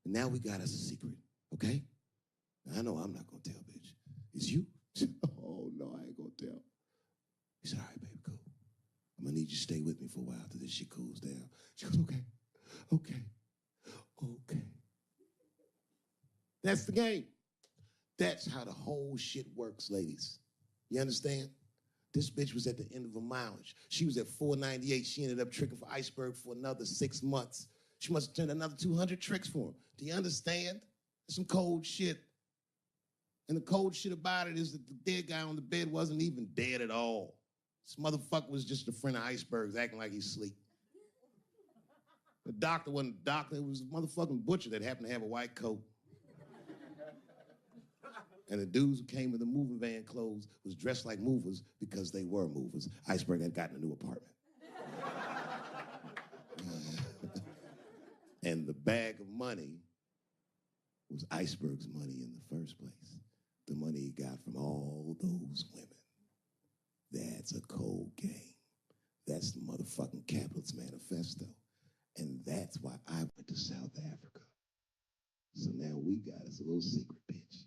And now we got us a secret, okay? Now, I know I'm not going to tell, bitch. It's you. Oh, no, I ain't going to tell. He said, all right, baby, cool. I'm going to need you to stay with me for a while till this shit cools down. She goes, okay. That's the game. That's how the whole shit works, ladies. You understand? This bitch was at the end of her mileage. She was at 498. She ended up tricking for Iceberg for another 6 months. She must have done another 200 tricks for him. Do you understand? That's some cold shit. And the cold shit about it is that the dead guy on the bed wasn't even dead at all. This motherfucker was just a friend of Iceberg's acting like he's asleep. The doctor wasn't a doctor. It was a motherfucking butcher that happened to have a white coat. And the dudes who came in the moving van clothes was dressed like movers because they were movers. Iceberg had gotten a new apartment. And the bag of money was Iceberg's money in the first place. The money he got from all those women. That's a cold game. That's the motherfucking capitalist manifesto. And that's why I went to South Africa. So now we got us a little secret, bitch.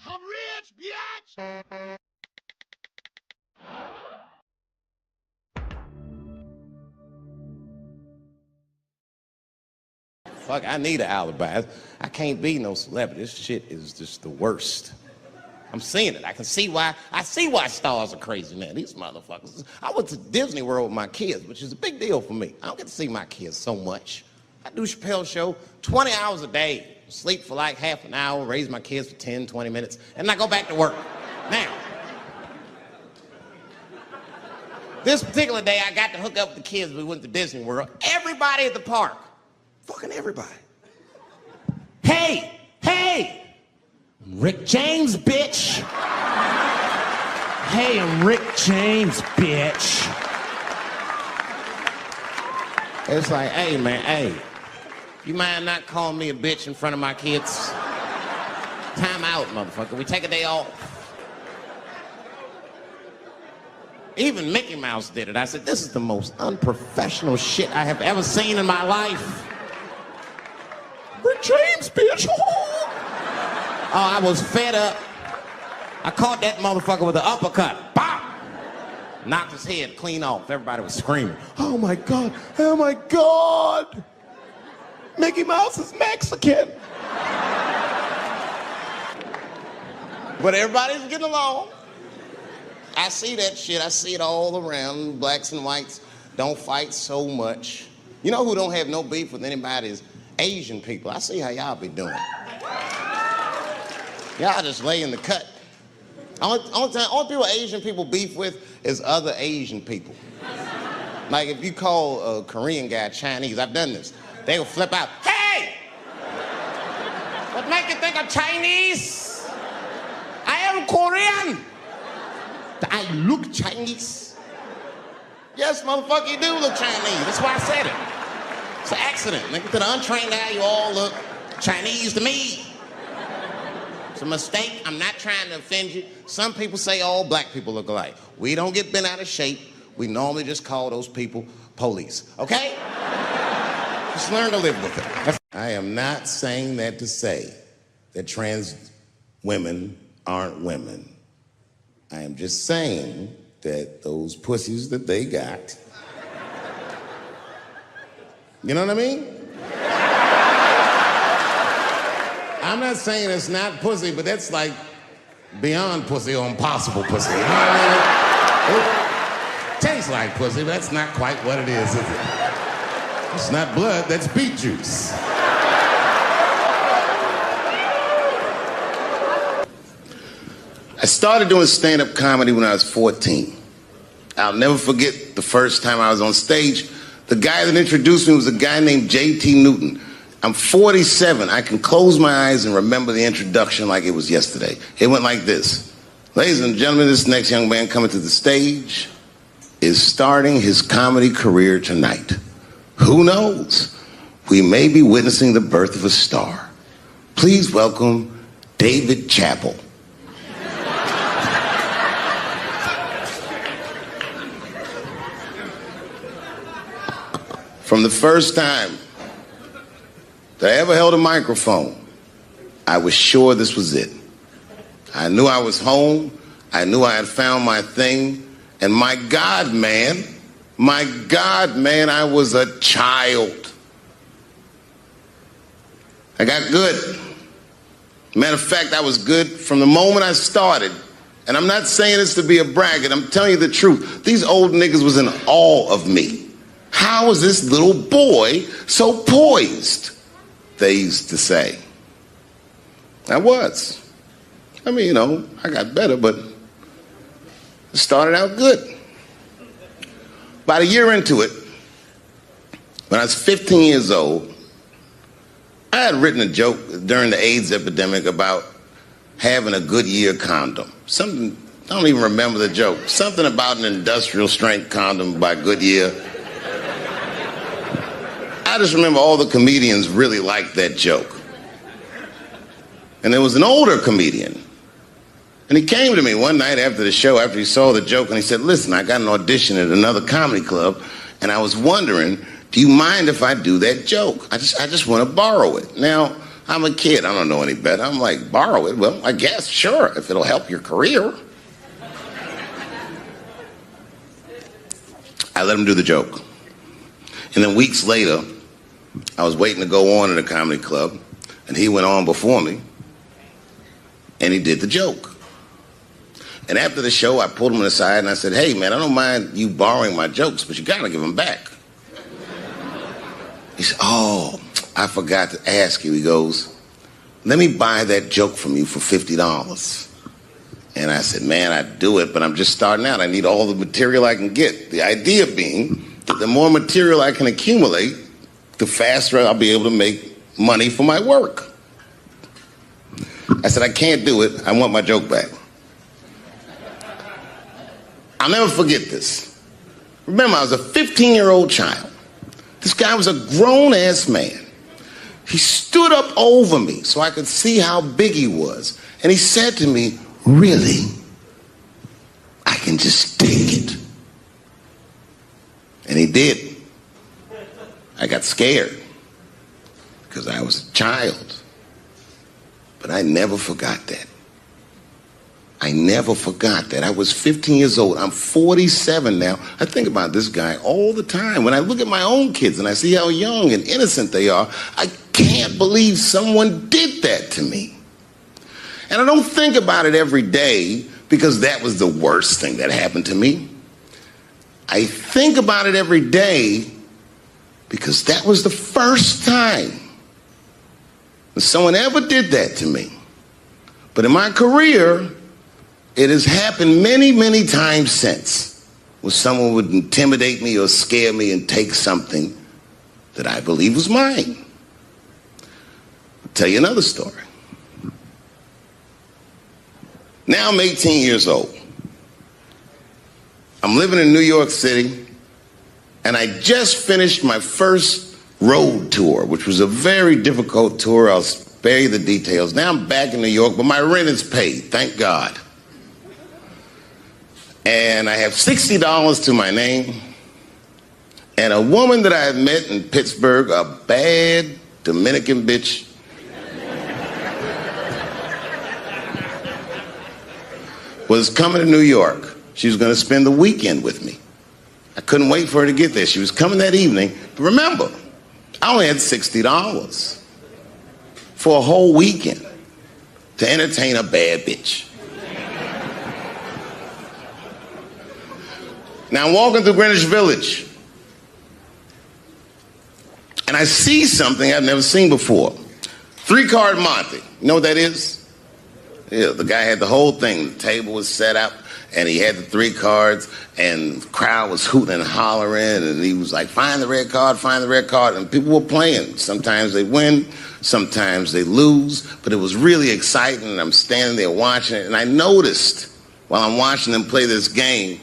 I'm rich, bitch! Fuck, I need an alibi. I can't be no celebrity. This shit is just the worst. I'm seeing it. I see why stars are crazy, man. These motherfuckers. I went to Disney World with my kids, which is a big deal for me. I don't get to see my kids so much. I do Chappelle show 20 hours a day, sleep for like half an hour, raise my kids for 10, 20 minutes, and I go back to work. Now, this particular day, I got to hook up with the kids. We went to Disney World. Everybody at the park, fucking everybody. Hey, Rick James, bitch. Hey, I'm Rick James, bitch. It's like, hey, man, hey. You mind not calling me a bitch in front of my kids? Time out, motherfucker. We take a day off. Even Mickey Mouse did it. I said, this is the most unprofessional shit I have ever seen in my life. Rick James, bitch. Oh, I was fed up. I caught that motherfucker with an uppercut. Bop! Knocked his head clean off. Everybody was screaming. Oh my God, oh my God! Mickey Mouse is Mexican. But everybody's getting along. I see that shit. I see it all around. Blacks and whites don't fight so much. You know who don't have no beef with anybody is Asian people. I see how y'all be doing. Y'all just lay in the cut. Only people Asian people beef with is other Asian people. Like if you call a Korean guy Chinese, I've done this. They will flip out, hey! What make you think I'm Chinese? I am Korean. I look Chinese. Yes, motherfucker, you do look Chinese. That's why I said it. It's an accident. Nigga, to the untrained eye, you all look Chinese to me. It's a mistake. I'm not trying to offend you. Some people say all black people look alike. We don't get bent out of shape. We normally just call those people police, okay? Just learn to live with it. I am not saying that to say that trans women aren't women. I am just saying that those pussies that they got, you know what I mean? I'm not saying it's not pussy, but that's like beyond pussy or impossible pussy. You know what I mean? It tastes like pussy, but that's not quite what it is it? It's not blood, that's beet juice. I started doing stand-up comedy when I was 14. I'll never forget the first time I was on stage. The guy that introduced me was a guy named J.T. Newton. I'm 47. I can close my eyes and remember the introduction like it was yesterday. It went like this. Ladies and gentlemen, this next young man coming to the stage is starting his comedy career tonight. Who knows? We may be witnessing the birth of a star. Please welcome David Chappelle. From the first time that I ever held a microphone, I was sure this was it. I knew I was home. I knew I had found my thing. And my God, man, I was a child. I got good. Matter of fact, I was good from the moment I started. And I'm not saying this to be a braggart. I'm telling you the truth. These old niggas was in awe of me. How is this little boy so poised? They used to say. I was. I mean, you know, I got better, but it started out good. About a year into it, when I was 15 years old, I had written a joke during the AIDS epidemic about having a Goodyear condom. Something, I don't even remember the joke. Something about an industrial strength condom by Goodyear. I just remember all the comedians really liked that joke. And there was an older comedian. And he came to me one night after the show, after he saw the joke, and he said, listen, I got an audition at another comedy club, and I was wondering, do you mind if I do that joke? I just want to borrow it. Now, I'm a kid. I don't know any better. I'm like, borrow it? Well, I guess, sure, if it'll help your career. I let him do the joke. And then weeks later, I was waiting to go on in a comedy club, and he went on before me, and he did the joke. And after the show, I pulled him aside, and I said, hey, man, I don't mind you borrowing my jokes, but you got to give them back. He said, oh, I forgot to ask you. He goes, let me buy that joke from you for $50. And I said, man, I'd do it, but I'm just starting out. I need all the material I can get. The idea being that the more material I can accumulate, the faster I'll be able to make money for my work. I said, I can't do it. I want my joke back. I'll never forget this. Remember, I was a 15-year-old child. This guy was a grown-ass man. He stood up over me so I could see how big he was. And he said to me, really? I can just take it. And he did. I got scared because I was a child. But I never forgot that. I never forgot that. I was 15 years old. I'm 47 now. I think about this guy all the time. When I look at my own kids and I see how young and innocent they are, I can't believe someone did that to me. And I don't think about it every day because that was the worst thing that happened to me. I think about it every day because that was the first time that someone ever did that to me. But in my career, it has happened many, many times since, where someone would intimidate me or scare me and take something that I believe was mine. I'll tell you another story. Now I'm 18 years old. I'm living in New York City, and I just finished my first road tour, which was a very difficult tour. I'll spare you the details. Now I'm back in New York, but my rent is paid, thank God. And I have $60 to my name, and a woman that I had met in Pittsburgh, a bad Dominican bitch, was coming to New York. She was going to spend the weekend with me. I couldn't wait for her to get there. She was coming that evening. But remember, I only had $60 for a whole weekend to entertain a bad bitch. Now I'm walking through Greenwich Village, and I see something I've never seen before. 3-card Monte. You know what that is? Yeah, the guy had the whole thing. The table was set up, and he had the 3 cards, and the crowd was hooting and hollering, and he was like, find the red card, find the red card, and people were playing. Sometimes they win, sometimes they lose, but it was really exciting, and I'm standing there watching it, and I noticed while I'm watching them play this game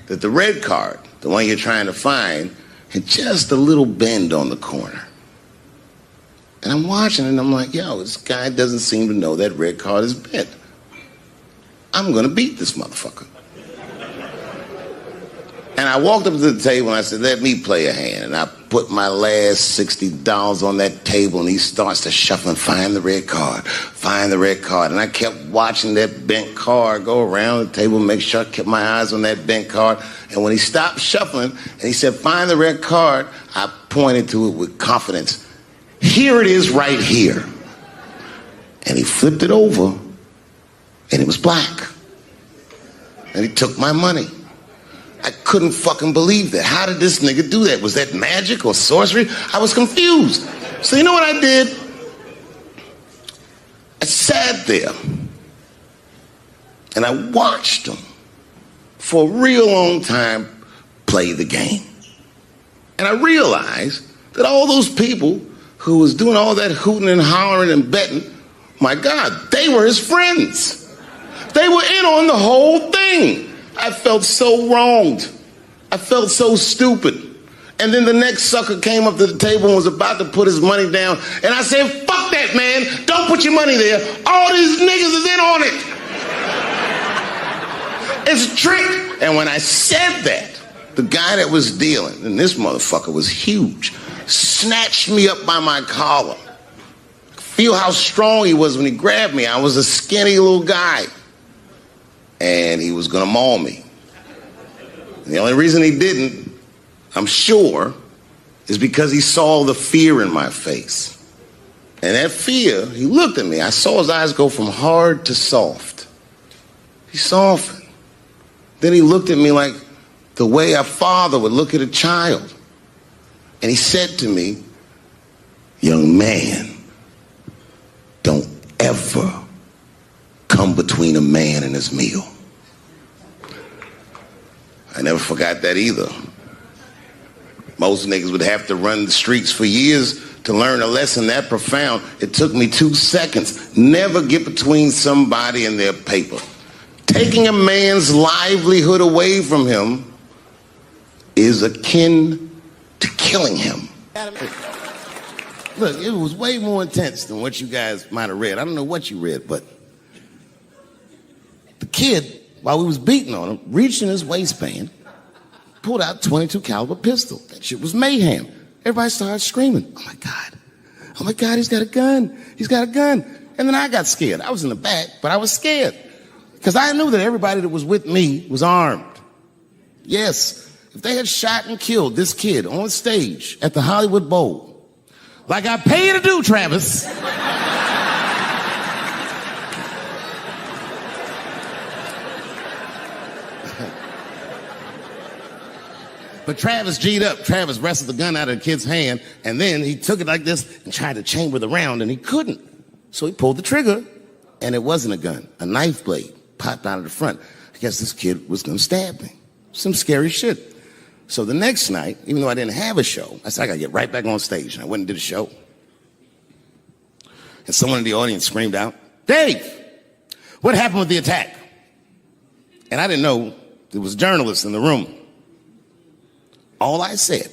that the red card, the one you're trying to find, had just a little bend on the corner. And I'm watching it, and I'm like, yo, this guy doesn't seem to know that red card is bent. I'm gonna beat this motherfucker. And I walked up to the table, and I said, let me play a hand. And I put my last $60 on that table, and he starts to shuffle and find the red card, find the red card. And I kept watching that bent card go around the table, make sure I kept my eyes on that bent card. And when he stopped shuffling, and he said, find the red card, I pointed to it with confidence. Here it is right here. And he flipped it over, and it was black. And he took my money. I couldn't fucking believe that. How did this nigga do that? Was that magic or sorcery? I was confused. So you know what I did? I sat there, and I watched him for a real long time play the game. And I realized that all those people who was doing all that hooting and hollering and betting, my God, they were his friends. They were in on the whole thing. I felt so wronged. I felt so stupid. And then the next sucker came up to the table and was about to put his money down. And I said, fuck that, man. Don't put your money there. All these niggas is in on it. It's a trick. And when I said that, the guy that was dealing, and this motherfucker was huge, snatched me up by my collar. Feel how strong he was when he grabbed me. I was a skinny little guy. And he was gonna maul me. And the only reason he didn't, I'm sure, is because he saw the fear in my face. And that fear, he looked at me. I saw his eyes go from hard to soft. He softened. Then he looked at me like the way a father would look at a child. And he said to me, young man, don't ever come between a man and his meal. I never forgot that either. Most niggas would have to run the streets for years to learn a lesson that profound. It took me 2 seconds. Never get between somebody and their paper. Taking a man's livelihood away from him is akin to killing him. Look, it was way more intense than what you guys might have read. I don't know what you read, but the kid, while we was beating on him, reached in his waistband, pulled out a .22 caliber pistol. That shit was mayhem. Everybody started screaming, oh my God. Oh my God, he's got a gun. He's got a gun. And then I got scared. I was in the back, but I was scared. Because I knew that everybody that was with me was armed. Yes, if they had shot and killed this kid on stage at the Hollywood Bowl, like I pay you to do, Travis, But Travis G'd up. Travis wrestled the gun out of the kid's hand, and then he took it like this and tried to chamber the round, and he couldn't. So he pulled the trigger, and it wasn't a gun. A knife blade popped out of the front. I guess this kid was gonna stab me. Some scary shit. So the next night, even though I didn't have a show, I said, I gotta get right back on stage. And I went and did a show. And someone in the audience screamed out, Dave, what happened with the attack? And I didn't know there was journalists in the room. All I said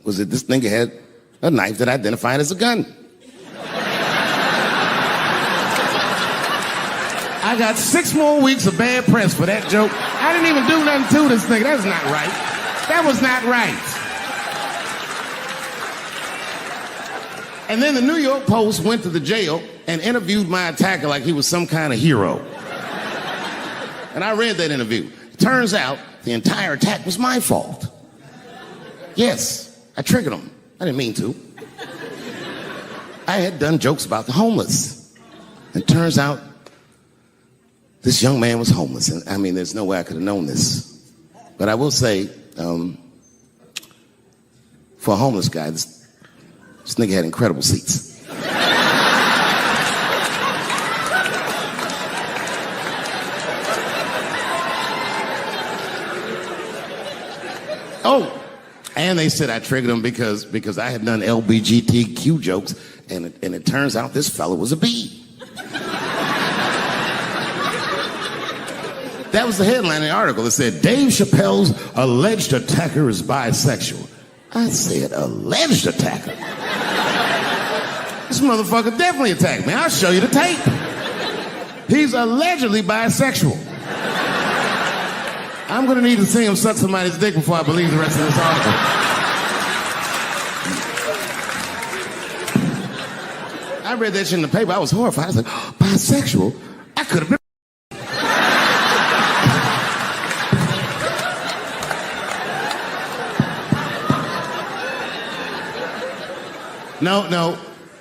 was that this nigga had a knife that identified as a gun. I got 6 more weeks of bad press for that joke. I didn't even do nothing to this nigga. That's not right. That was not right. And then the New York Post went to the jail and interviewed my attacker like he was some kind of hero. And I read that interview. Turns out the entire attack was my fault. Yes, I triggered him. I didn't mean to. I had done jokes about the homeless. And turns out this young man was homeless. And I mean, there's no way I could have known this. But I will say, for a homeless guy, this nigga had incredible seats. Oh, and they said I triggered him because I had done LBGTQ jokes, and it turns out this fella was a bee. That was the headline in the article. It said, Dave Chappelle's alleged attacker is bisexual. I said, alleged attacker? This motherfucker definitely attacked me. I'll show you the tape. He's allegedly bisexual. I'm gonna need to see him suck somebody's dick before I believe the rest of this article. I read that shit in the paper. I was horrified. I was like, oh, bisexual? I could have been.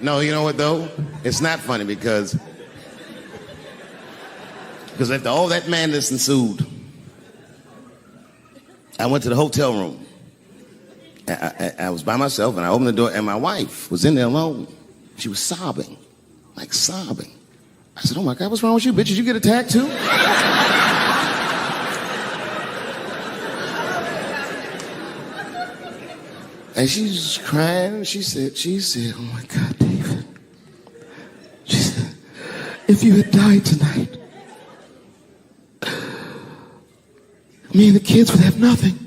No, you know what though? It's not funny because after all that madness ensued, I went to the hotel room. I was by myself and I opened the door and my wife was in there alone. She was sobbing, like sobbing. I said, oh my God, what's wrong with you, bitch? Did you get attacked too? And she's just crying. She said, oh my God, David. She said, if you had died tonight, me and the kids would have nothing.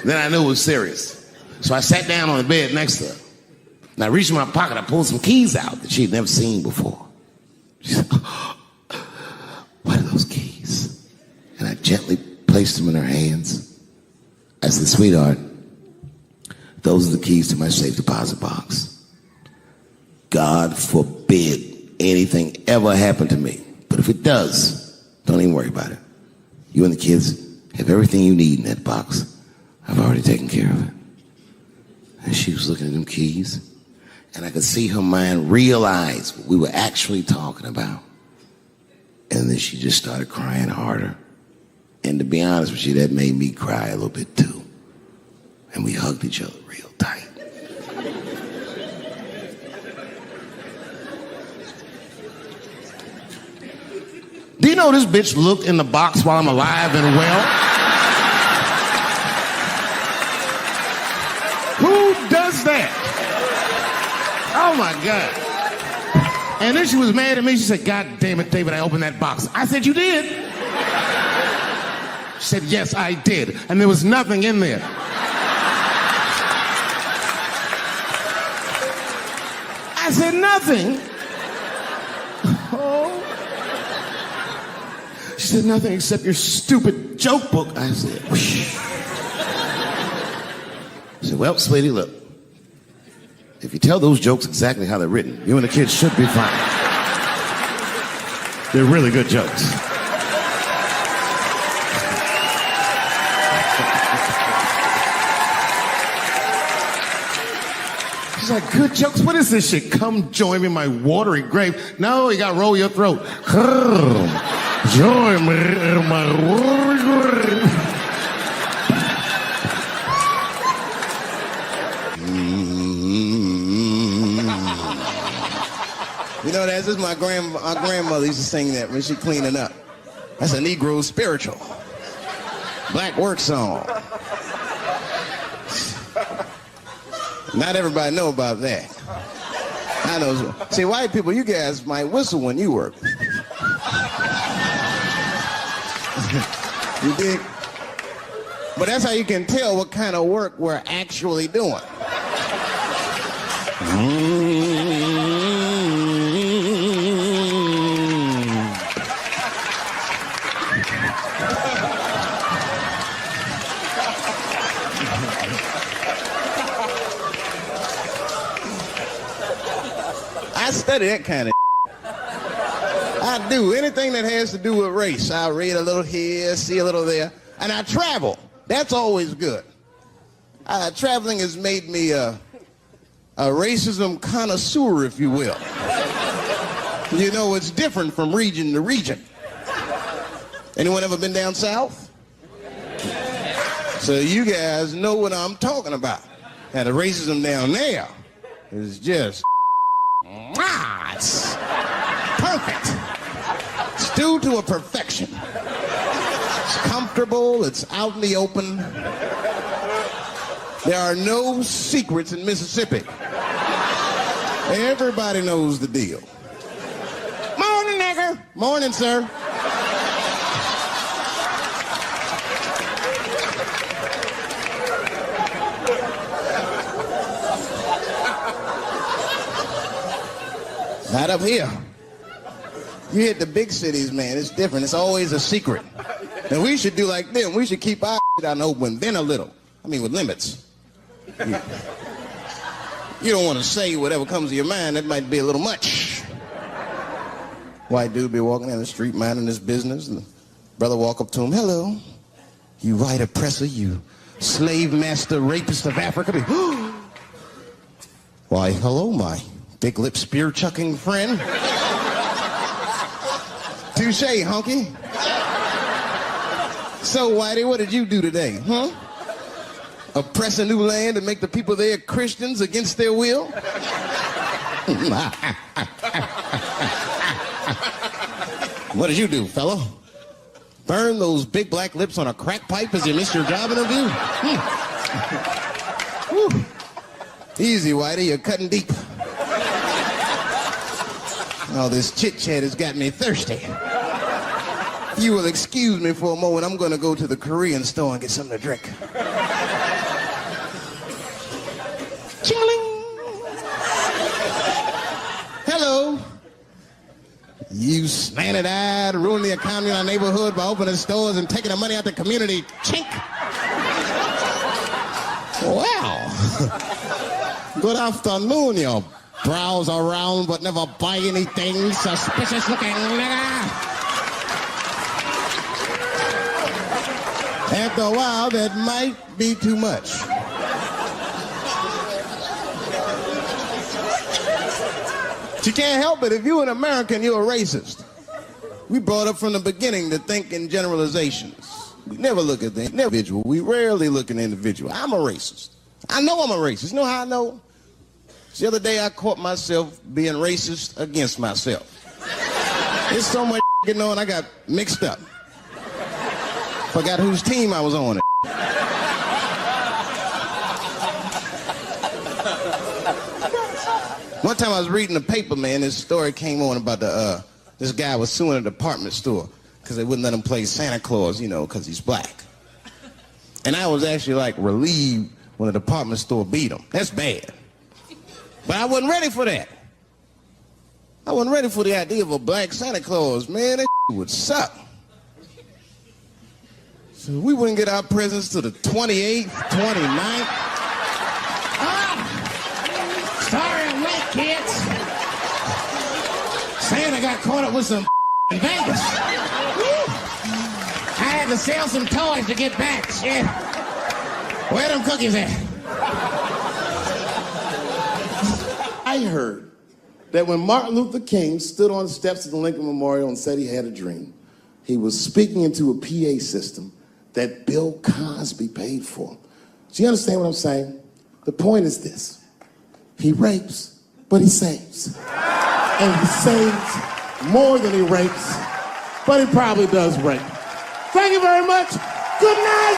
Then I knew it was serious. So I sat down on the bed next to her. And I reached in my pocket, I pulled some keys out that she had never seen before. She said, what are those keys? And I gently placed them in her hands. I said, sweetheart, those are the keys to my safe deposit box. God forbid anything ever happen to me. But if it does, don't even worry about it. You and the kids have everything you need in that box. I've already taken care of it. And she was looking at them keys, and I could see her mind realize what we were actually talking about. And then she just started crying harder. And to be honest with you, that made me cry a little bit too. And we hugged each other real tight. Do you know this bitch looked in the box while I'm alive and well? Who does that? Oh my God. And then she was mad at me. She said, God damn it, David, I opened that box. I said, you did? She said, yes, I did. And there was nothing in there. I said, nothing? Oh. She said, nothing except your stupid joke book. I said, whoosh. I said, well, sweetie, look. If you tell those jokes exactly how they're written, you and the kids should be fine. They're really good jokes. She's like, good jokes? What is this shit? Come join me in my watery grave. No, you gotta roll your throat. Join me in my watery grave. You know, that's just our grandmother used to sing that when she cleaning up. That's a Negro spiritual. Black work song. Not everybody know about that. I know. See, white people, you guys might whistle when you work. You dig? But that's how you can tell what kind of work we're actually doing. I study that kind of I do. Anything that has to do with race. I read a little here, see a little there. And I travel. That's always good. Traveling has made me a racism connoisseur, if you will. You know, it's different from region to region. Anyone ever been down south? So you guys know what I'm talking about. Now, the racism down there is just, it's perfect. It's due to a perfection. It's comfortable, it's out in the open. There are no secrets in Mississippi. Everybody knows the deal. Morning, nigger. Morning, sir. Not up here. You hit the big cities, man. It's different. It's always a secret. And we should do like them. We should keep our shit out in the open, then a little. I mean, with limits. You don't want to say whatever comes to your mind. That might be a little much. White dude be walking down the street minding his business. And the brother walk up to him. Hello. You white oppressor. You slave master rapist of Africa. Why, hello, my big lip spear chucking friend. Touche, honky. So, Whitey, what did you do today, huh? Oppress a new land and make the people there Christians against their will? What did you do, fellow? Burn those big black lips on a crack pipe as you miss your job interview? Easy, Whitey, you're cutting deep. Oh, this chit-chat has got me thirsty. If you will excuse me for a moment, I'm going to go to the Korean store and get something to drink. Ching-a-ling. Hello. You slanted-eyed, ruining the economy in our neighborhood by opening stores and taking the money out the community. Chink. Wow. Good afternoon, you browse around but never buy anything. Suspicious looking nigga. After a while, that might be too much. But you can't help it. If you're an American, you're a racist. We brought up from the beginning to think in generalizations. We never look at the individual. We rarely look at the individual. I'm a racist. I know I'm a racist. You know how I know? The other day, I caught myself being racist against myself. There's so much getting on, I got mixed up. Forgot whose team I was on. One time I was reading the paper, man, this story came on about this guy was suing a department store because they wouldn't let him play Santa Claus, you know, because he's black. And I was actually, like, relieved when the department store beat him. That's bad. But I wasn't ready for that. I wasn't ready for the idea of a black Santa Claus. Man, that would suck. So we wouldn't get our presents till the 28th, 29th. Sorry I'm late, kids. Santa got caught up with some in Vegas. I had to sell some toys to get back. Shit. Where them cookies at? I heard that when Martin Luther King stood on the steps of the Lincoln Memorial and said he had a dream, he was speaking into a PA system that Bill Cosby paid for. Do you understand what I'm saying? The point is this. He rapes, but he saves. And he saves more than he rapes, but he probably does rape. Thank you very much. Good night.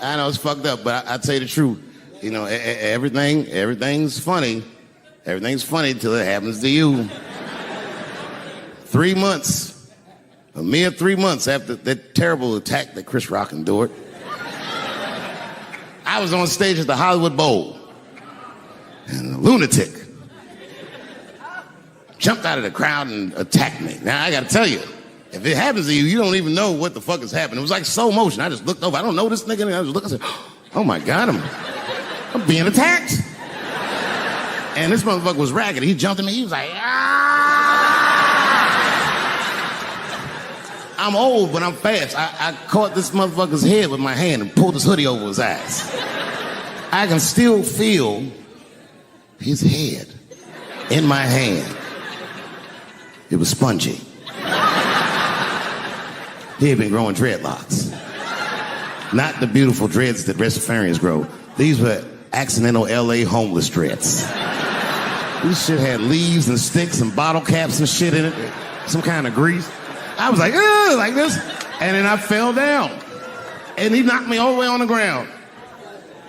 I know it's fucked up, but I tell you the truth. You know, everything's funny. Everything's funny till it happens to you. 3 months, a mere 3 months after that terrible attack that Chris Rock endured, I was on stage at the Hollywood Bowl, and a lunatic jumped out of the crowd and attacked me. Now, I gotta tell you, if it happens to you, you don't even know what the fuck is happening. It was like slow motion. I just looked over. I don't know this nigga. And I just looked and said, oh my God, I'm being attacked. And this motherfucker was ragged. He jumped at me. He was like, ah! I'm old, but I'm fast. I caught this motherfucker's head with my hand and pulled his hoodie over his eyes. I can still feel his head in my hand. It was spongy. He had been growing dreadlocks. Not the beautiful dreads that Rastafarians grow. These were accidental LA homeless dreads. This shit had leaves and sticks and bottle caps and shit in it. Some kind of grease. I was like, ugh, like this. And then I fell down. And he knocked me all the way on the ground.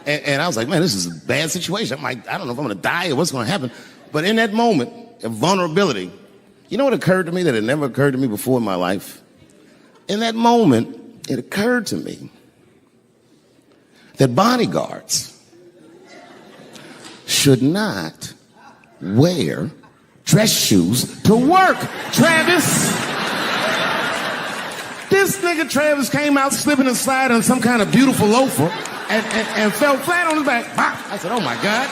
And I was like, man, this is a bad situation. I'm like, I don't know if I'm gonna die or what's gonna happen. But in that moment of vulnerability, you know what occurred to me that had never occurred to me before in my life? In that moment, it occurred to me that bodyguards should not wear dress shoes to work, Travis. This nigga Travis came out slipping and sliding on some kind of beautiful loafer and fell flat on his back. Bop. I said, oh my God.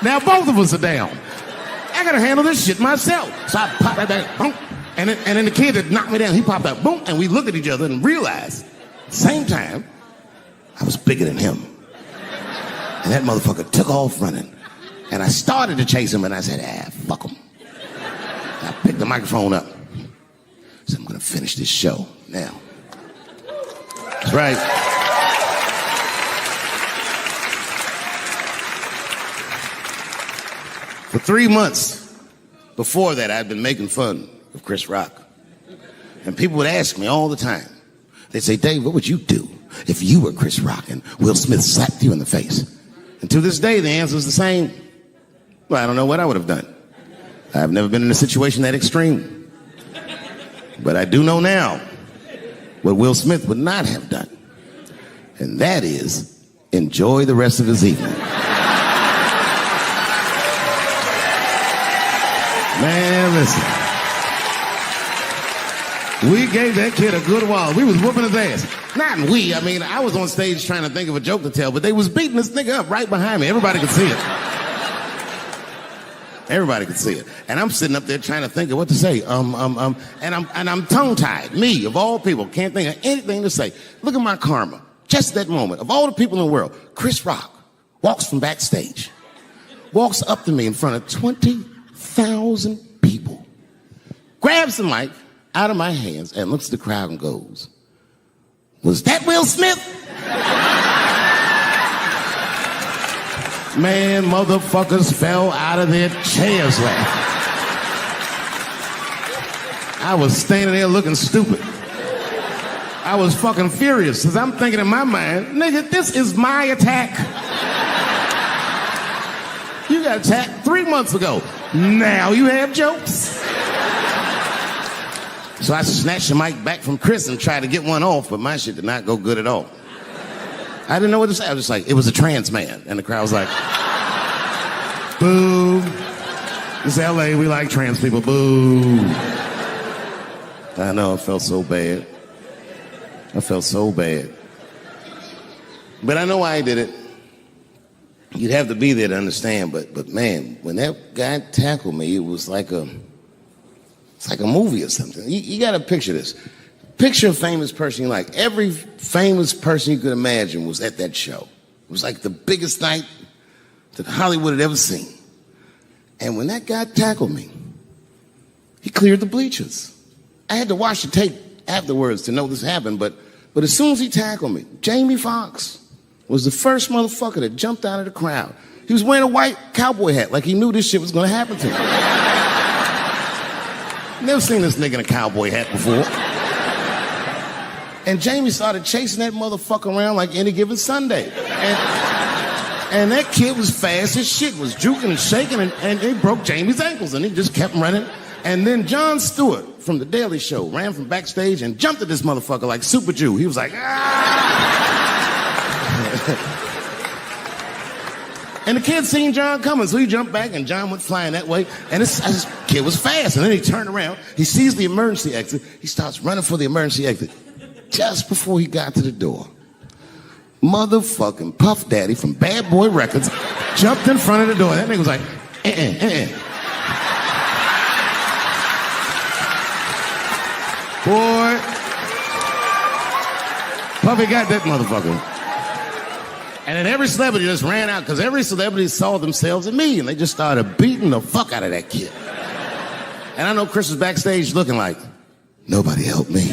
Now both of us are down. I gotta handle this shit myself. So I popped that back, boom. And then the kid that knocked me down, he popped out, boom, and we looked at each other and realized, at the same time, I was bigger than him. And that motherfucker took off running. And I started to chase him, and I said, fuck him. And I picked the microphone up. I said, I'm gonna finish this show now. That's right. For 3 months before that, I'd been making fun of Chris Rock. And people would ask me all the time. They'd say, Dave, what would you do if you were Chris Rock and Will Smith slapped you in the face? And to this day, the answer is the same. Well, I don't know what I would have done. I've never been in a situation that extreme. But I do know now what Will Smith would not have done. And that is enjoy the rest of his evening. Man, listen. We gave that kid a good while. We was whooping his ass. Not we. I mean, I was on stage trying to think of a joke to tell, but they was beating this nigga up right behind me. Everybody could see it. Everybody could see it. And I'm sitting up there trying to think of what to say. And I'm tongue-tied. Me, of all people, can't think of anything to say. Look at my karma. Just that moment. Of all the people in the world, Chris Rock walks from backstage, walks up to me in front of 20,000 people, grabs the mic out of my hands and looks at the crowd and goes, was that Will Smith? Man, motherfuckers fell out of their chairs laughing. I was standing there looking stupid. I was fucking furious because I'm thinking in my mind, nigga, this is my attack. You got attacked 3 months ago. Now you have jokes. So I snatched the mic back from Chris and tried to get one off, but my shit did not go good at all. I didn't know what to say. I was just like, it was a trans man. And the crowd was like, boo. It's LA, we like trans people, boo. I know, I felt so bad. I felt so bad. But I know why I did it. You'd have to be there to understand, but man, when that guy tackled me, it was like it's like a movie or something. You gotta picture this. Picture a famous person you like. Every famous person you could imagine was at that show. It was like the biggest night that Hollywood had ever seen. And when that guy tackled me, he cleared the bleachers. I had to watch the tape afterwards to know this happened, but as soon as he tackled me, Jamie Foxx was the first motherfucker that jumped out of the crowd. He was wearing a white cowboy hat like he knew this shit was gonna happen to him. Never seen this nigga in a cowboy hat before. And Jamie started chasing that motherfucker around like any given Sunday. And that kid was fast as shit, was juking and shaking, and he broke Jamie's ankles, and he just kept running. And then Jon Stewart from The Daily Show ran from backstage and jumped at this motherfucker like Super Jew. He was like, ah! And the kid seen Jon coming, so he jumped back, and Jon went flying that way. And this kid was fast, and then he turned around. He sees the emergency exit. He starts running for the emergency exit. Just before he got to the door, motherfucking Puff Daddy from Bad Boy Records jumped in front of the door. That nigga was like, Boy, Puffy got that motherfucker. And then every celebrity just ran out because every celebrity saw themselves in me, and they just started beating the fuck out of that kid. And I know Chris was backstage looking like, nobody helped me.